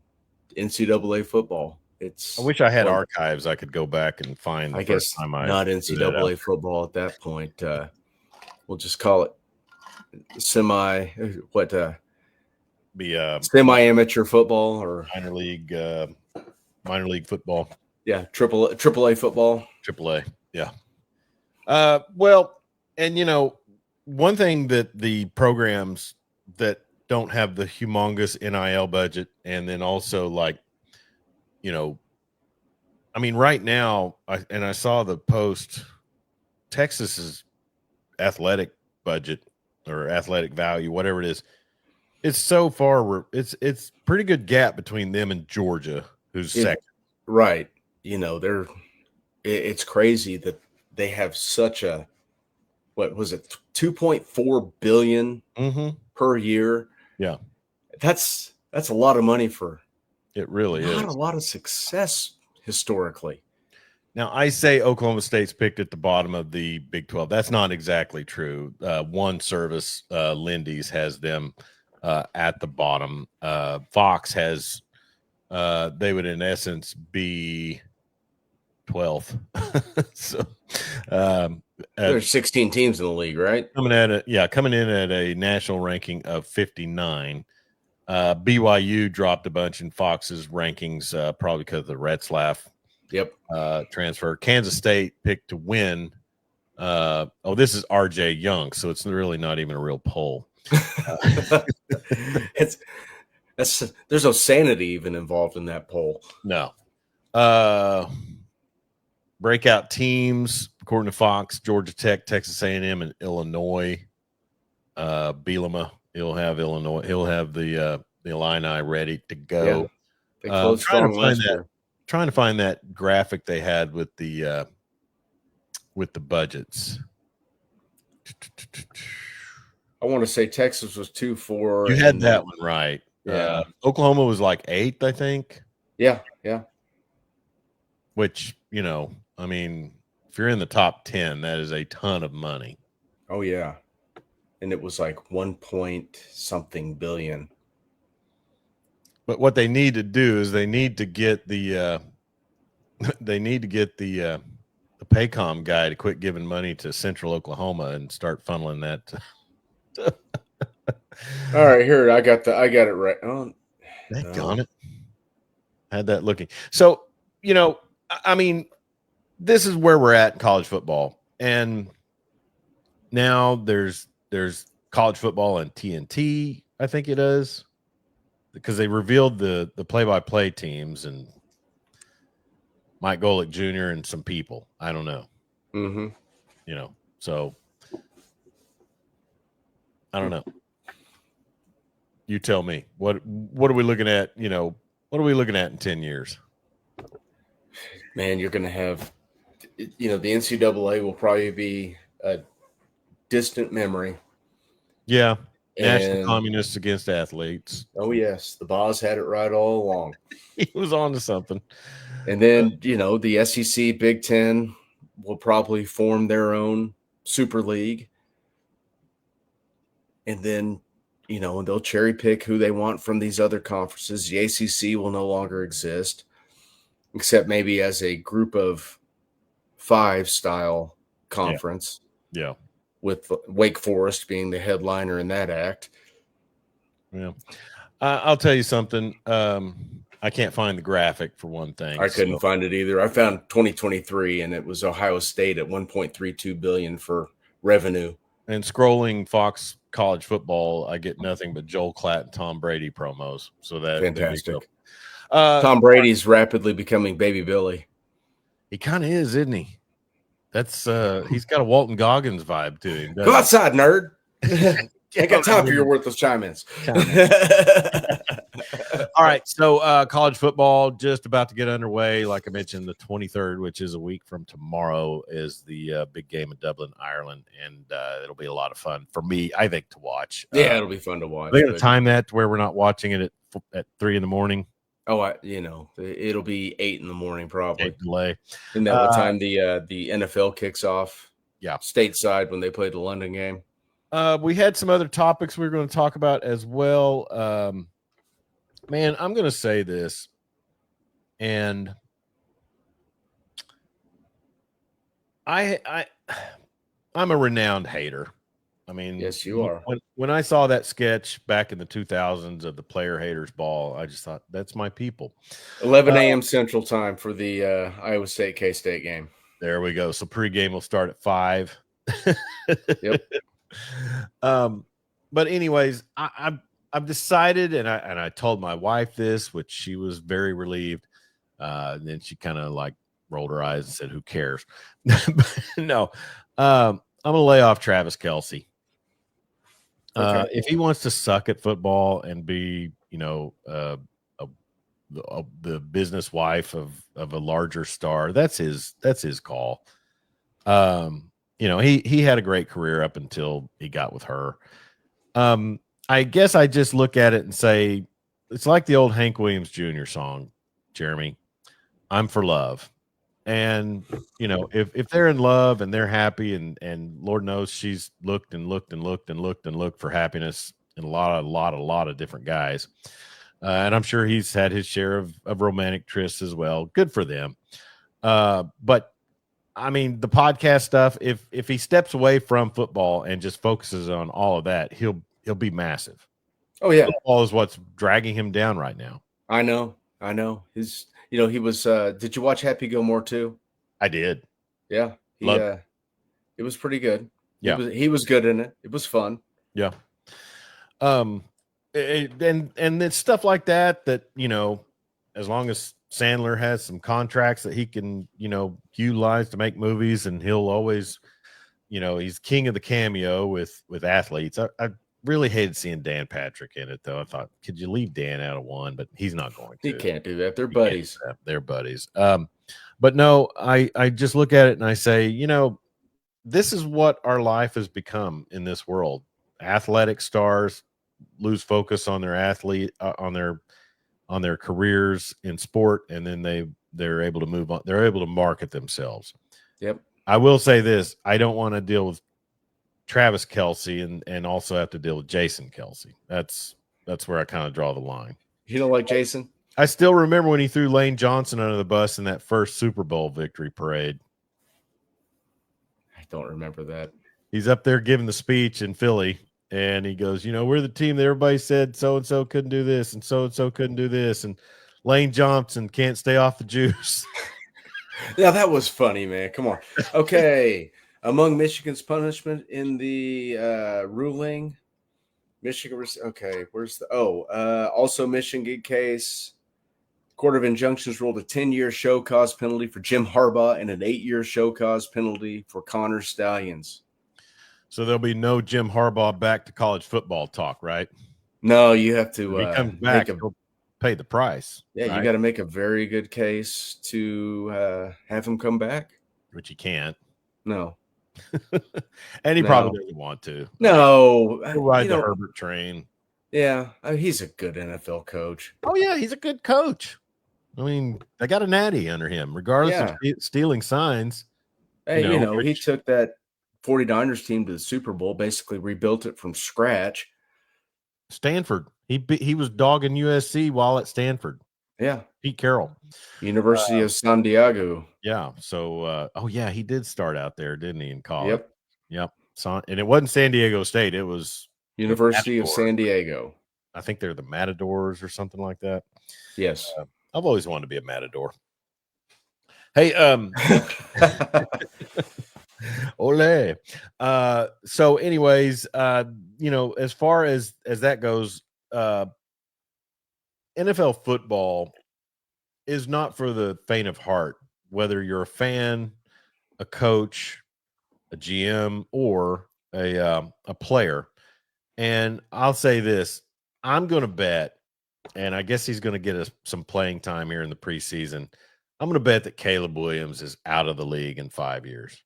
NCAA football. I wish I had archives I could go back and find. I guess not NCAA football at that point. We'll just call it semi-amateur football or minor league football. Yeah, AAA football. AAA, yeah. Well, and one thing that the programs that don't have the humongous NIL budget, and then also right now, I saw the post, Texas's athletic budget or athletic value, whatever it is, it's so far, it's pretty good gap between them and Georgia, who's second. Right. It's crazy that they have such a, what was it, $2.4 billion per year. Yeah. That's a lot of money for it really is. Not a lot of success historically. Now, I say Oklahoma State's picked at the bottom of the Big 12. That's not exactly true. One service, Lindy's, has them at the bottom. Fox has, they would in essence be 12th. So there's 16 teams in the league, right? Coming in at a national ranking of 59. BYU dropped a bunch in Fox's rankings, probably because of the Retzlaff transfer. Kansas State picked to win. This is RJ Young, so it's really not even a real poll. There's no sanity even involved in that poll. No. Breakout teams according to Fox, Georgia Tech, Texas A&M, and Illinois. Bielema, he'll have Illinois. He'll have the Illini ready to go. Yeah, they closed strong last year. Trying to find that graphic they had with the budgets. I want to say Texas was 2-4. You had that one right. Yeah. Oklahoma was like 8th, I think. Yeah. Which, I mean, if you're in the top 10, that is a ton of money. Oh, yeah. And it was like 1 point something billion. But what they need to do is they need to get the Paycom guy to quit giving money to Central Oklahoma and start funneling that. All right, here I got it right. Oh, Daggone it. Had that looking. So, I mean, this is where we're at in college football. And now there's college football on TNT, I think it is, because they revealed the play-by-play teams and Mike Golick Jr. and some people. I don't know. Mm-hmm. So I don't know. You tell me. What are we looking at? What are we looking at in 10 years? Man, you're going to have, the NCAA will probably be a distant memory. Yeah. National communists against athletes. Oh, yes. The boss had it right all along. He was on to something. And then, the SEC, Big Ten will probably form their own super league. And then, they'll cherry pick who they want from these other conferences. The ACC will no longer exist, except maybe as a group of 5 style conference. Yeah. With Wake Forest being the headliner in that act. Yeah. I'll tell you something. I can't find the graphic for one thing. I couldn't find it either. I found 2023, and it was Ohio State at $1.32 billion for revenue. And scrolling Fox College Football, I get nothing but Joel Klatt and Tom Brady promos. So that fantastic. Tom Brady's rapidly becoming Baby Billy. He kind of is, isn't he? That's he's got a Walton Goggins vibe to him. Go outside, nerd. I got time for your worthless chime-ins. All right, so college football just about to get underway. Like I mentioned, the 23rd, which is a week from tomorrow, is the big game in Dublin, Ireland, and it'll be a lot of fun for me, I think, to watch. Yeah, it'll be fun to watch. They're going to time that to where we're not watching it at 3 in the morning. Oh, it'll be 8 in the morning probably. Delay. Isn't that what time the NFL kicks off? Yeah, stateside when they play the London game. We had some other topics we were going to talk about as well. Man, I'm going to say this, and I'm a renowned hater. I mean, yes, you are. When I saw that sketch back in the 2000s of the Player Haters Ball, I just thought, that's my people. 11 a.m. Central Time for the Iowa State K-State game. There we go. So pregame will start at 5. Yep. But anyways, I've decided, and I told my wife this, which she was very relieved. And then she kind of like rolled her eyes and said, "Who cares?" No, I'm gonna lay off Travis Kelce. Okay. If he wants to suck at football and be, the business wife of a larger star, that's his call. He had a great career up until he got with her. I guess I just look at it and say, it's like the old Hank Williams Jr. song, Jeremy, "I'm for love." And, if they're in love and they're happy and Lord knows she's looked and looked and looked and looked and looked for happiness in a lot of different guys. And I'm sure he's had his share of romantic trysts as well. Good for them. But I mean, the podcast stuff, if he steps away from football and just focuses on all of that, he'll be massive. Oh yeah. Football is what's dragging him down right now. I know. He was did you watch Happy Gilmore too? I did. Yeah. It was pretty good. Yeah. He was good in it. It was fun. Yeah. And it's stuff like that, as long as Sandler has some contracts that he can, utilize to make movies, and he'll always, he's king of the cameo with athletes. I really hated seeing Dan Patrick in it, though. I thought, could you leave Dan out of one? But he's not going to. He can't do that. They're buddies. They're buddies. But no, I just look at it and I say, this is what our life has become in this world. Athletic stars lose focus on their athlete, on their careers in sport, and then they're able to move on. They're able to market themselves. Yep. I will say this: I don't want to deal with Travis Kelce and also have to deal with Jason Kelce. That's where I kind of draw the line. You don't like Jason? I still remember when he threw Lane Johnson under the bus in that first Super Bowl victory parade. I don't remember that. He's up there giving the speech in Philly, and he goes, we're the team that everybody said so-and-so couldn't do this, and so-and-so couldn't do this, and Lane Johnson can't stay off the juice. Yeah, that was funny, man. Come on. Okay. Among Michigan's punishment in the ruling, Michigan. Okay, where's the? Also Michigan case. Court of Injunctions ruled a 10-year show cause penalty for Jim Harbaugh and an 8-year show cause penalty for Connor Stallions. So there'll be no Jim Harbaugh back to college football talk, right? No, you have to. If he comes back, he'll pay the price. Yeah, right? You got to make a very good case to have him come back. Which he can't. No. And he probably doesn't want to. No. He'll ride the Herbert train. Yeah, he's a good NFL coach. Oh, yeah, he's a good coach. I mean, they got a natty under him, regardless of stealing signs. Hey, he took that 49ers team to the Super Bowl, basically rebuilt it from scratch. Stanford. He was dogging USC while at Stanford. Yeah. Pete Carroll. University of San Diego. Yeah. So, he did start out there, didn't he, in college? Yep. And it wasn't San Diego State. It was University of San Diego. I think they're the Matadors or something like that. Yes. I've always wanted to be a Matador. Hey, ole. So anyways, as far as that goes, NFL football is not for the faint of heart, whether you're a fan, a coach, a GM, or a player. And I'll say this, I'm going to bet, and I guess he's going to get us some playing time here in the preseason. I'm going to bet that Caleb Williams is out of the league in 5 years.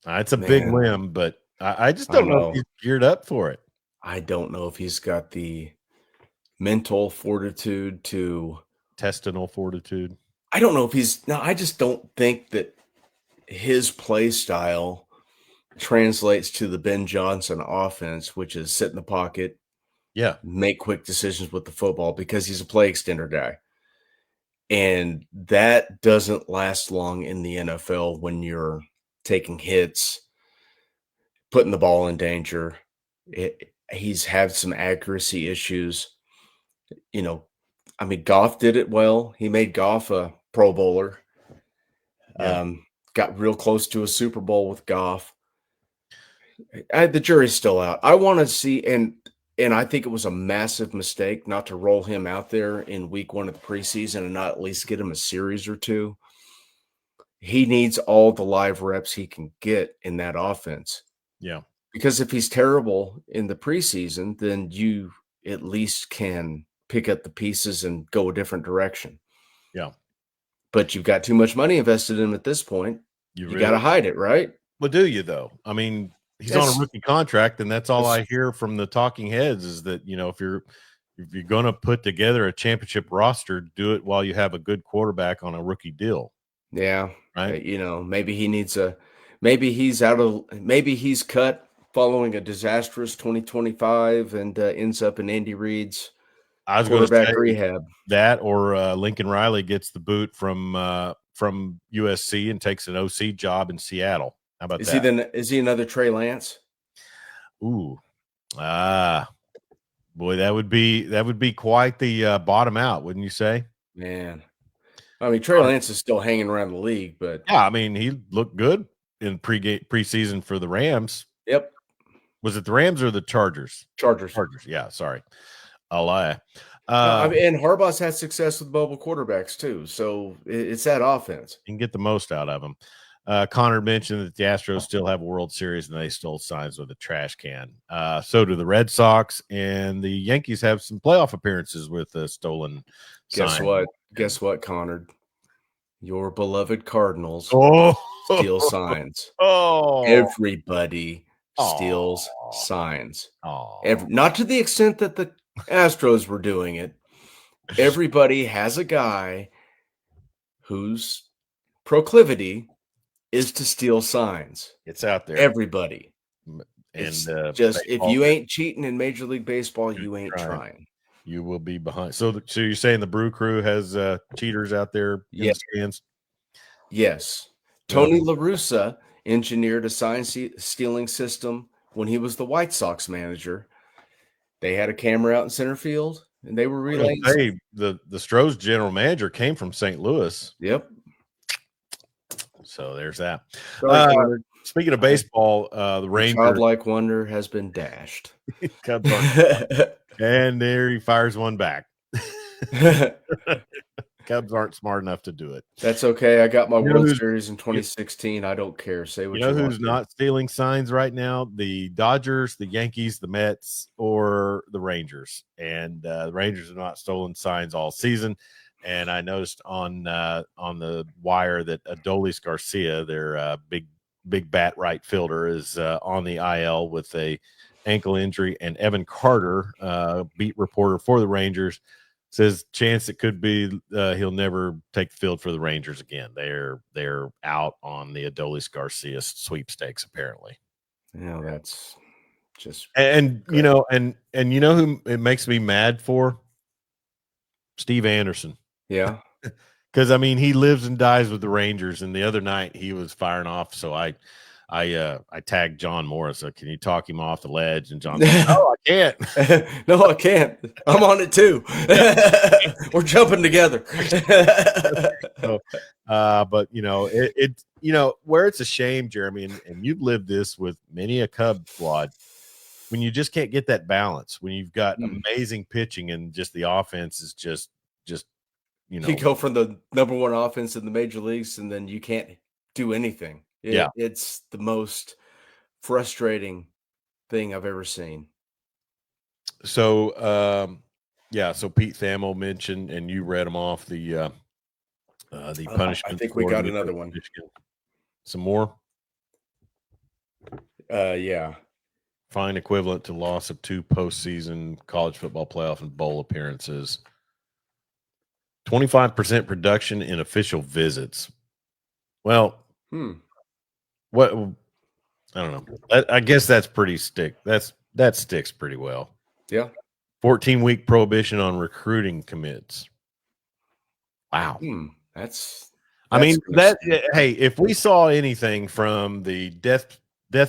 Wow. It's a big whim, but I just don't know if he's geared up for it. I don't know if he's got the mental fortitude to intestinal fortitude. I don't know if I just don't think that his play style translates to the Ben Johnson offense, which is sit in the pocket, make quick decisions with the football, because he's a play extender guy. And that doesn't last long in the NFL when you're taking hits, putting the ball in danger. He's had some accuracy issues. Goff did it well. He made Goff a Pro Bowler. Got real close to a Super Bowl with Goff. The jury's still out. I want to see, and I think it was a massive mistake not to roll him out there in week 1 of the preseason and not at least get him a series or two. He needs all the live reps he can get in that offense. Yeah. Because if he's terrible in the preseason, then you at least can pick up the pieces and go a different direction. Yeah. But you've got too much money invested in him at this point. You got to hide it, right? Well, do you, though? I mean, he's on a rookie contract, and that's all I hear from the talking heads is that, if you're going to put together a championship roster, do it while you have a good quarterback on a rookie deal. Yeah. Right. Maybe he needs maybe he's cut following a disastrous 2025 and ends up in Andy Reid's quarterback rehab. That or Lincoln Riley gets the boot from USC and takes an OC job in Seattle. How about that? Is he another Trey Lance? Ooh. Boy, that would be quite the bottom out, wouldn't you say? Man. Trey Lance is still hanging around the league, but yeah, he looked good in preseason for the Rams. Yep. Was it the Rams or the Chargers? Chargers. Yeah, sorry. I'll lie. I mean, and Harbaugh's had success with mobile quarterbacks too, so it's that offense. You can get the most out of them. Connor mentioned that the Astros still have a World Series and they stole signs with a trash can. So do the Red Sox, and the Yankees have some playoff appearances with a stolen Guess sign. what? Guess what, Connor? Your beloved Cardinals Oh, steal signs. oh, Everybody steals signs. Not to the extent that the Astros were doing it. Everybody has a guy whose proclivity is to steal signs. It's out there. Everybody. And It's just if you ain't cheating in Major League Baseball, you ain't trying. You will be behind. So you're saying the Brew Crew has cheaters out there in the stands? Yes. Tony La Russa engineered a sign stealing system when he was the White Sox manager. They had a camera out in center field, and they were relaying. Hey, the Stros general manager came from St. Louis. Yep. So there's that. Sorry, speaking of baseball, the Rangers childlike wonder has been dashed. Cubs and there he fires one back. Cubs aren't smart enough to do it. That's okay. I got my World Series in 2016. I don't care. Say what you want. Who's not stealing signs right now? The Dodgers, the Yankees, the Mets, or the Rangers. And the Rangers have not stolen signs all season. And I noticed on the wire that Adolis Garcia, their big bat right fielder, is on the IL with a ankle injury. And Evan Carter, beat reporter for the Rangers, says chance it could be he'll never take the field for the Rangers again. They're out on the Adolis Garcia sweepstakes apparently. Yeah, that's just and great. And you know who it makes me mad for? Steve Anderson. Yeah. Because I mean he lives and dies with the Rangers, and the other night he was firing off. So I tagged John Morris. So can you talk him off the ledge? And John's like, no, I can't. No, I can't. I'm on it too. We're jumping together. So, but it where it's a shame, Jeremy, and you've lived this with many a Cub squad, when you just can't get that balance, when you've got amazing pitching and just the offense is just you go from the number one offense in the major leagues and then you can't do anything. It's the most frustrating thing I've ever seen. So, so Pete Thamel mentioned, and you read them off the punishment. I think we got another one. Michigan. Some more? Yeah. Fine equivalent to loss of 2 postseason college football playoff and bowl appearances. 25% reduction in official visits. Well, what? I don't know. I guess that's pretty that sticks pretty well. Yeah. 14-week prohibition on recruiting commits. Wow. I mean, hey, if we saw anything from the death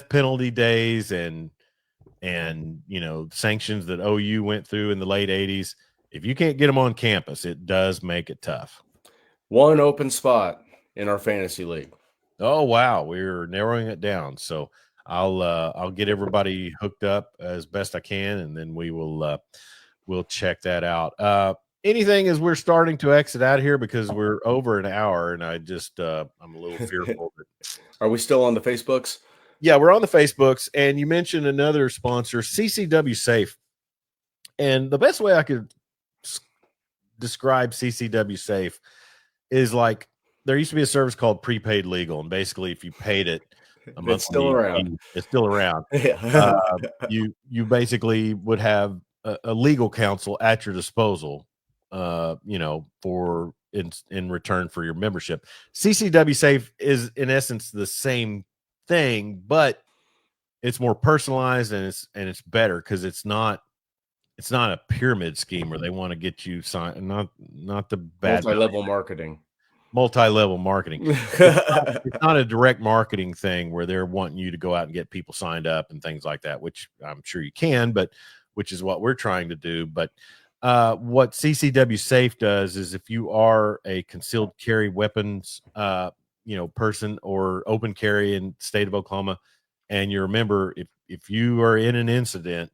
penalty days and sanctions that OU went through in the late 80s, if you can't get them on campus, it does make it tough. One open spot in our fantasy league. Oh, wow. We're narrowing it down. So I'll get everybody hooked up as best I can, and then we'll check that out. Anything as we're starting to exit out here, because we're over an hour, and I just I'm a little fearful. Are we still on the Facebooks? Yeah, we're on the Facebooks, and you mentioned another sponsor, CCW Safe. And the best way I could describe CCW Safe is like there used to be a service called prepaid legal, and basically if you paid it a month, it's still around. It's still around. You basically would have a legal counsel at your disposal, for in return for your membership. CCW Safe is in essence the same thing, but it's more personalized and it's better because it's not a pyramid scheme where they want to get you signed. Not the bad multi-level marketing. It's not a direct marketing thing where they're wanting you to go out and get people signed up and things like that, which I'm sure you can, but which is what we're trying to do. But what CCW Safe does is if you are a concealed carry weapons, person or open carry in the state of Oklahoma, and you're a member, if you are in an incident,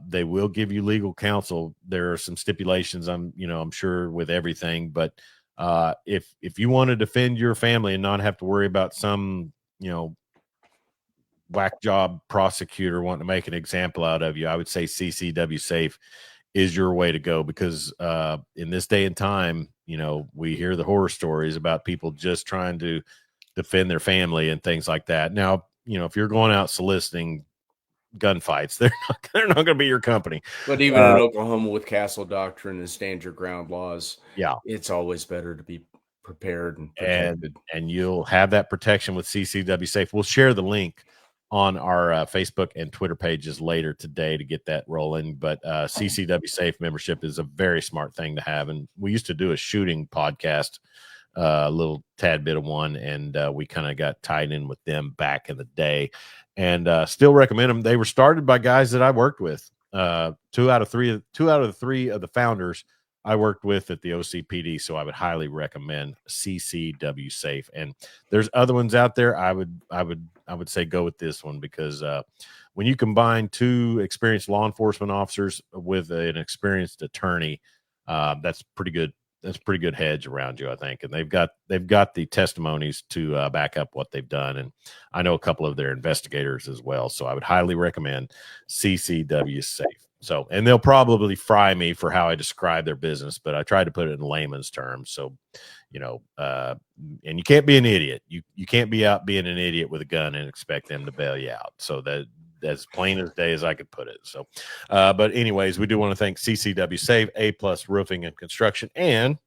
They will give you legal counsel. There are some stipulations, I'm sure, with everything, but if you want to defend your family and not have to worry about some, whack job prosecutor wanting to make an example out of you, I would say CCW Safe is your way to go, because in this day and time, we hear the horror stories about people just trying to defend their family and things like that. Now, if you're going out soliciting gunfights, they're not going to be your company. But even in Oklahoma with castle doctrine and stand your ground laws, yeah, it's always better to be prepared and protected. And you'll have that protection with CCW Safe. We'll share the link on our Facebook and Twitter pages later today to get that rolling. But CCW Safe membership is a very smart thing to have. And we used to do a shooting podcast, a little tad bit of one, and we kind of got tied in with them back in the day, and still recommend them. They were started by guys that I worked with. Two out of the three of the founders I worked with at the OCPD, so I would highly recommend CCW Safe. And there's other ones out there. I would say go with this one, because when you combine two experienced law enforcement officers with an experienced attorney, that's pretty good. That's a pretty good hedge around you, I think. And they've got the testimonies to back up what they've done. And I know a couple of their investigators as well. So I would highly recommend CCW Safe. So, and they'll probably fry me for how I describe their business, but I try to put it in layman's terms. So, and you can't be an idiot. You can't be out being an idiot with a gun and expect them to bail you out. So that's plain as day as I could put it. So, but anyways, we do want to thank CCW Safe, A+ Roofing and Construction, and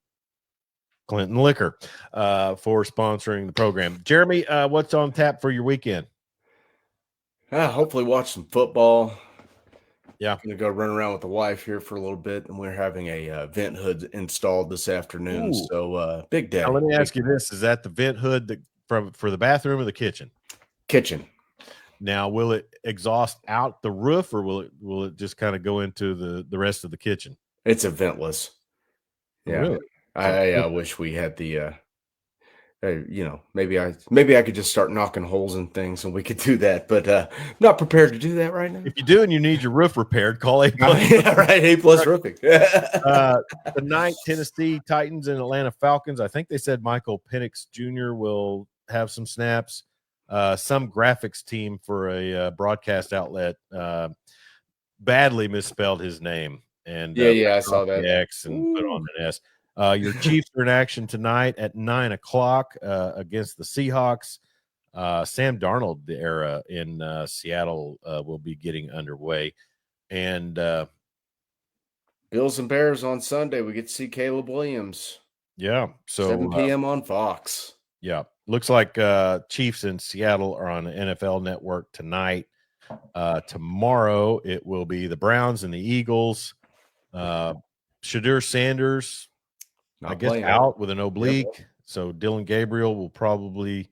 Clinton Liquor for sponsoring the program. Jeremy, what's on tap for your weekend? Hopefully watch some football. Yeah. Gonna go run around with the wife here for a little bit, and we're having a vent hood installed this afternoon. Ooh. So big day. Now, let me ask you this: is that the vent hood for the bathroom or the kitchen? Kitchen. Now, will it exhaust out the roof, or will it just kind of go into the rest of the kitchen? It's a ventless. Yeah, really. I wish we had the. Maybe I could just start knocking holes in things and we could do that, but not prepared to do that right now. If you do and you need your roof repaired, call A+. Yeah, right, A+ Roofing. Tonight, Tennessee Titans and Atlanta Falcons. I think they said Michael Penix Jr. will have some snaps. Some graphics team for a broadcast outlet badly misspelled his name, and I saw that X and put on an S. Your Chiefs are in action tonight at 9:00 against the Seahawks. Sam Darnold, the era in Seattle, will be getting underway. And Bills and Bears on Sunday. We get to see Caleb Williams. Yeah. So 7 p.m. on Fox. Yeah. Looks like Chiefs in Seattle are on the NFL Network tonight. Tomorrow it will be the Browns and the Eagles. Shadur Sanders, I guess, out with an oblique. Yep. So Dylan Gabriel will probably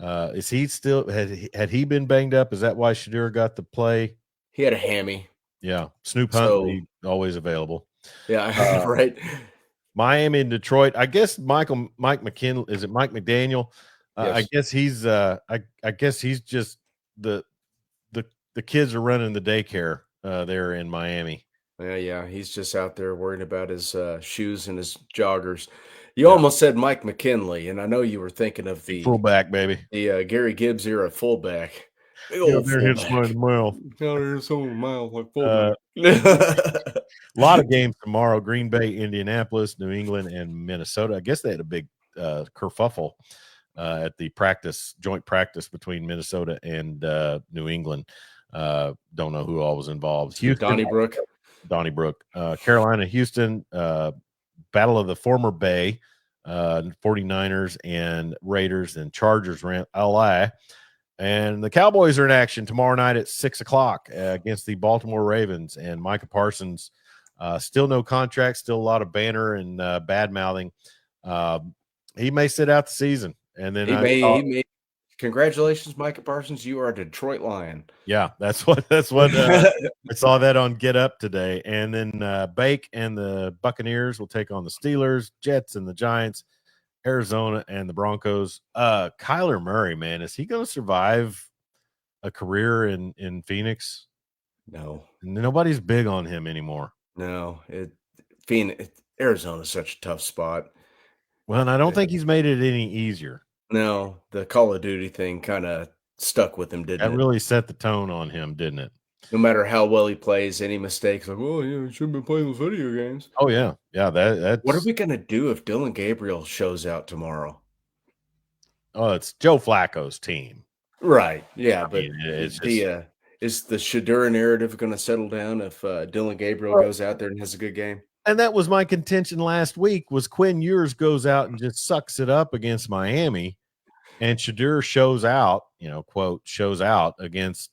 is he still had he been banged up? Is that why Shadur got the play? He had a hammy. Yeah. Snoop Huntley always available. Yeah, right. Miami and Detroit. I guess Mike McKinley, is it Mike McDaniel? Yes. I guess he's just the kids are running the daycare there in Miami. Yeah, he's just out there worrying about his shoes and his joggers. You almost said Mike McKinley, and I know you were thinking of the fullback, baby, the Gary Gibbs era fullback. Big old fullback. Like fullback. A lot of games tomorrow: Green Bay, Indianapolis, New England, and Minnesota. I guess they had a big kerfuffle at the joint practice between Minnesota and New England. Don't know who all was involved. Houston, Donnybrook, Carolina, Houston, battle of the former Bay, 49ers and Raiders, and Chargers ran LA. And the Cowboys are in action tomorrow night at 6:00 against the Baltimore Ravens. And Micah Parsons, still no contract, still a lot of banner and bad mouthing. He may sit out the season. And then he may. Congratulations, Micah Parsons. You are a Detroit Lion. Yeah, that's what I saw that on Get Up today. And then Bake and the Buccaneers will take on the Steelers, Jets and the Giants, Arizona and the Broncos. Kyler Murray, man, is he going to survive a career in Phoenix? No. Nobody's big on him anymore. No. Arizona's such a tough spot. Well, and I don't think he's made it any easier. No, the Call of Duty thing kind of stuck with him, didn't That it? really set the tone on him, didn't it? No matter how well he plays, any mistakes, like, well, you shouldn't be playing those video games. Oh yeah, yeah. That's What are we gonna do if Dylan Gabriel shows out tomorrow? Oh, it's Joe Flacco's team. Right. Yeah, I but mean, it's is the Shadura narrative going to settle down if Dylan Gabriel goes out there and has a good game? And that was my contention last week. Was Quinn Ewers goes out and just sucks it up against Miami, and Shadur shows out, quote, shows out against,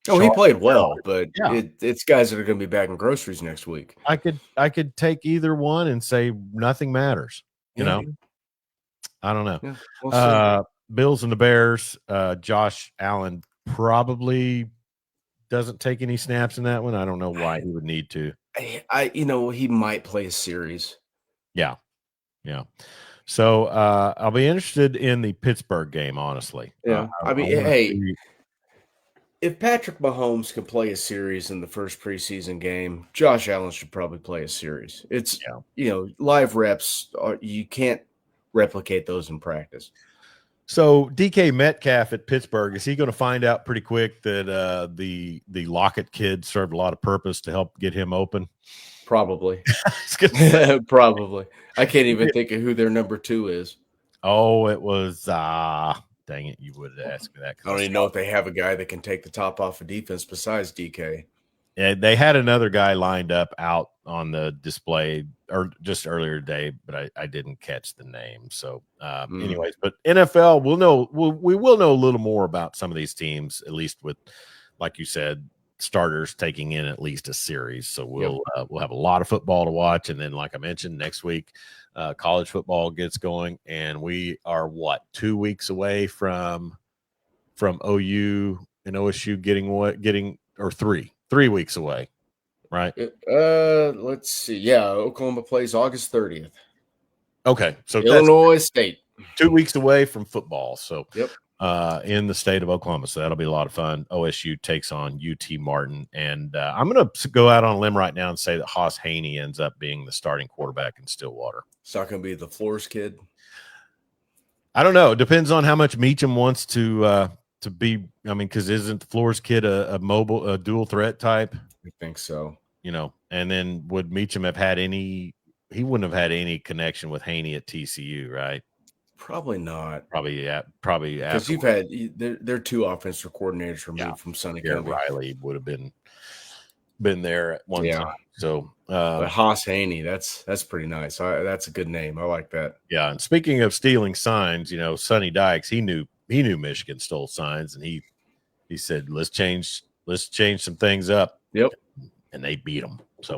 Oh, he played well, but yeah. it's guys that are going to be bagging groceries next week. I could take either one and say nothing matters. You know, I don't know. Yeah, we'll Bills and the Bears. Josh Allen probably doesn't take any snaps in that one. I don't know why he would need to. He might play a series. Yeah. So I'll be interested in the Pittsburgh game, honestly. Yeah. If Patrick Mahomes can play a series in the first preseason game, Josh Allen should probably play a series. It's live reps. You can't replicate those in practice. So DK Metcalf at Pittsburgh, is he going to find out pretty quick that the Lockett kid served a lot of purpose to help get him open? Probably. Probably. I can't even think of who their number 2 is. Oh, it was dang it, you would ask me that. I don't even know if they have a guy that can take the top off of defense besides DK. Yeah, they had another guy lined up out on the display or just earlier today, but I didn't catch the name. So, anyways, but NFL, we will know a little more about some of these teams, at least with, like you said, starters taking in at least a series. So we'll have a lot of football to watch, and then, like I mentioned, next week, college football gets going, and we are 2 weeks away from OU and OSU getting or 3 weeks away, right? Let's see. Yeah, Oklahoma plays August 30th. Okay, so Illinois State 2 weeks away from football. So, yep. In the state of Oklahoma, so that'll be a lot of fun. OSU takes on UT Martin, and I'm going to go out on a limb right now and say that Haas Haney ends up being the starting quarterback in Stillwater. It's not going to be the Floors kid. I don't know. It depends on how much Meacham wants to be. I mean, because isn't the Floors kid a dual threat type? I think so. And then would Meacham have had any? He wouldn't have had any connection with Haney at TCU, right? Probably not. Probably because you've had they're 2 offensive coordinators removed from Sonny Kirby. Riley would have been there at one time. So, but Haas Haney, that's pretty nice. That's a good name. I like that. Yeah. And speaking of stealing signs, Sonny Dykes, he knew Michigan stole signs, and he said, let's change some things up. Yep. And they beat them. So,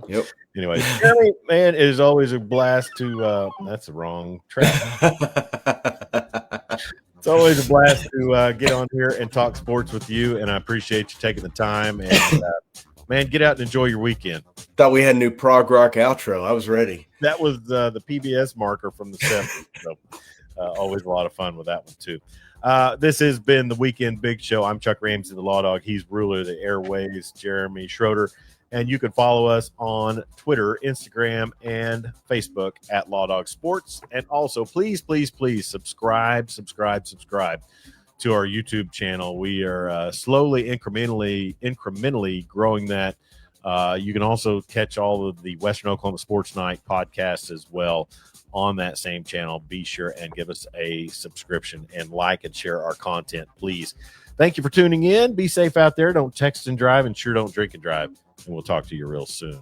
anyway, Jeremy, man, it is always a blast to that's the wrong track. It's always a blast to get on here and talk sports with you, and I appreciate you taking the time. And man, get out and enjoy your weekend. Thought we had a new prog rock outro. I was ready. That was the PBS marker from the 70s. So always a lot of fun with that one too. This has been the Weekend Big Show. I'm Chuck Ramsey, the Lawdog. He's ruler of the airways, Jeremy Schroeder. And you can follow us on Twitter, Instagram, and Facebook at Lawdog Sports. And also, please, please, please subscribe to our YouTube channel. We are slowly, incrementally growing that. You can also catch all of the Western Oklahoma Sports Night podcasts as well on that same channel. Be sure and give us a subscription and like and share our content, please. Thank you for tuning in. Be safe out there. Don't text and drive, and sure don't drink and drive. And we'll talk to you real soon.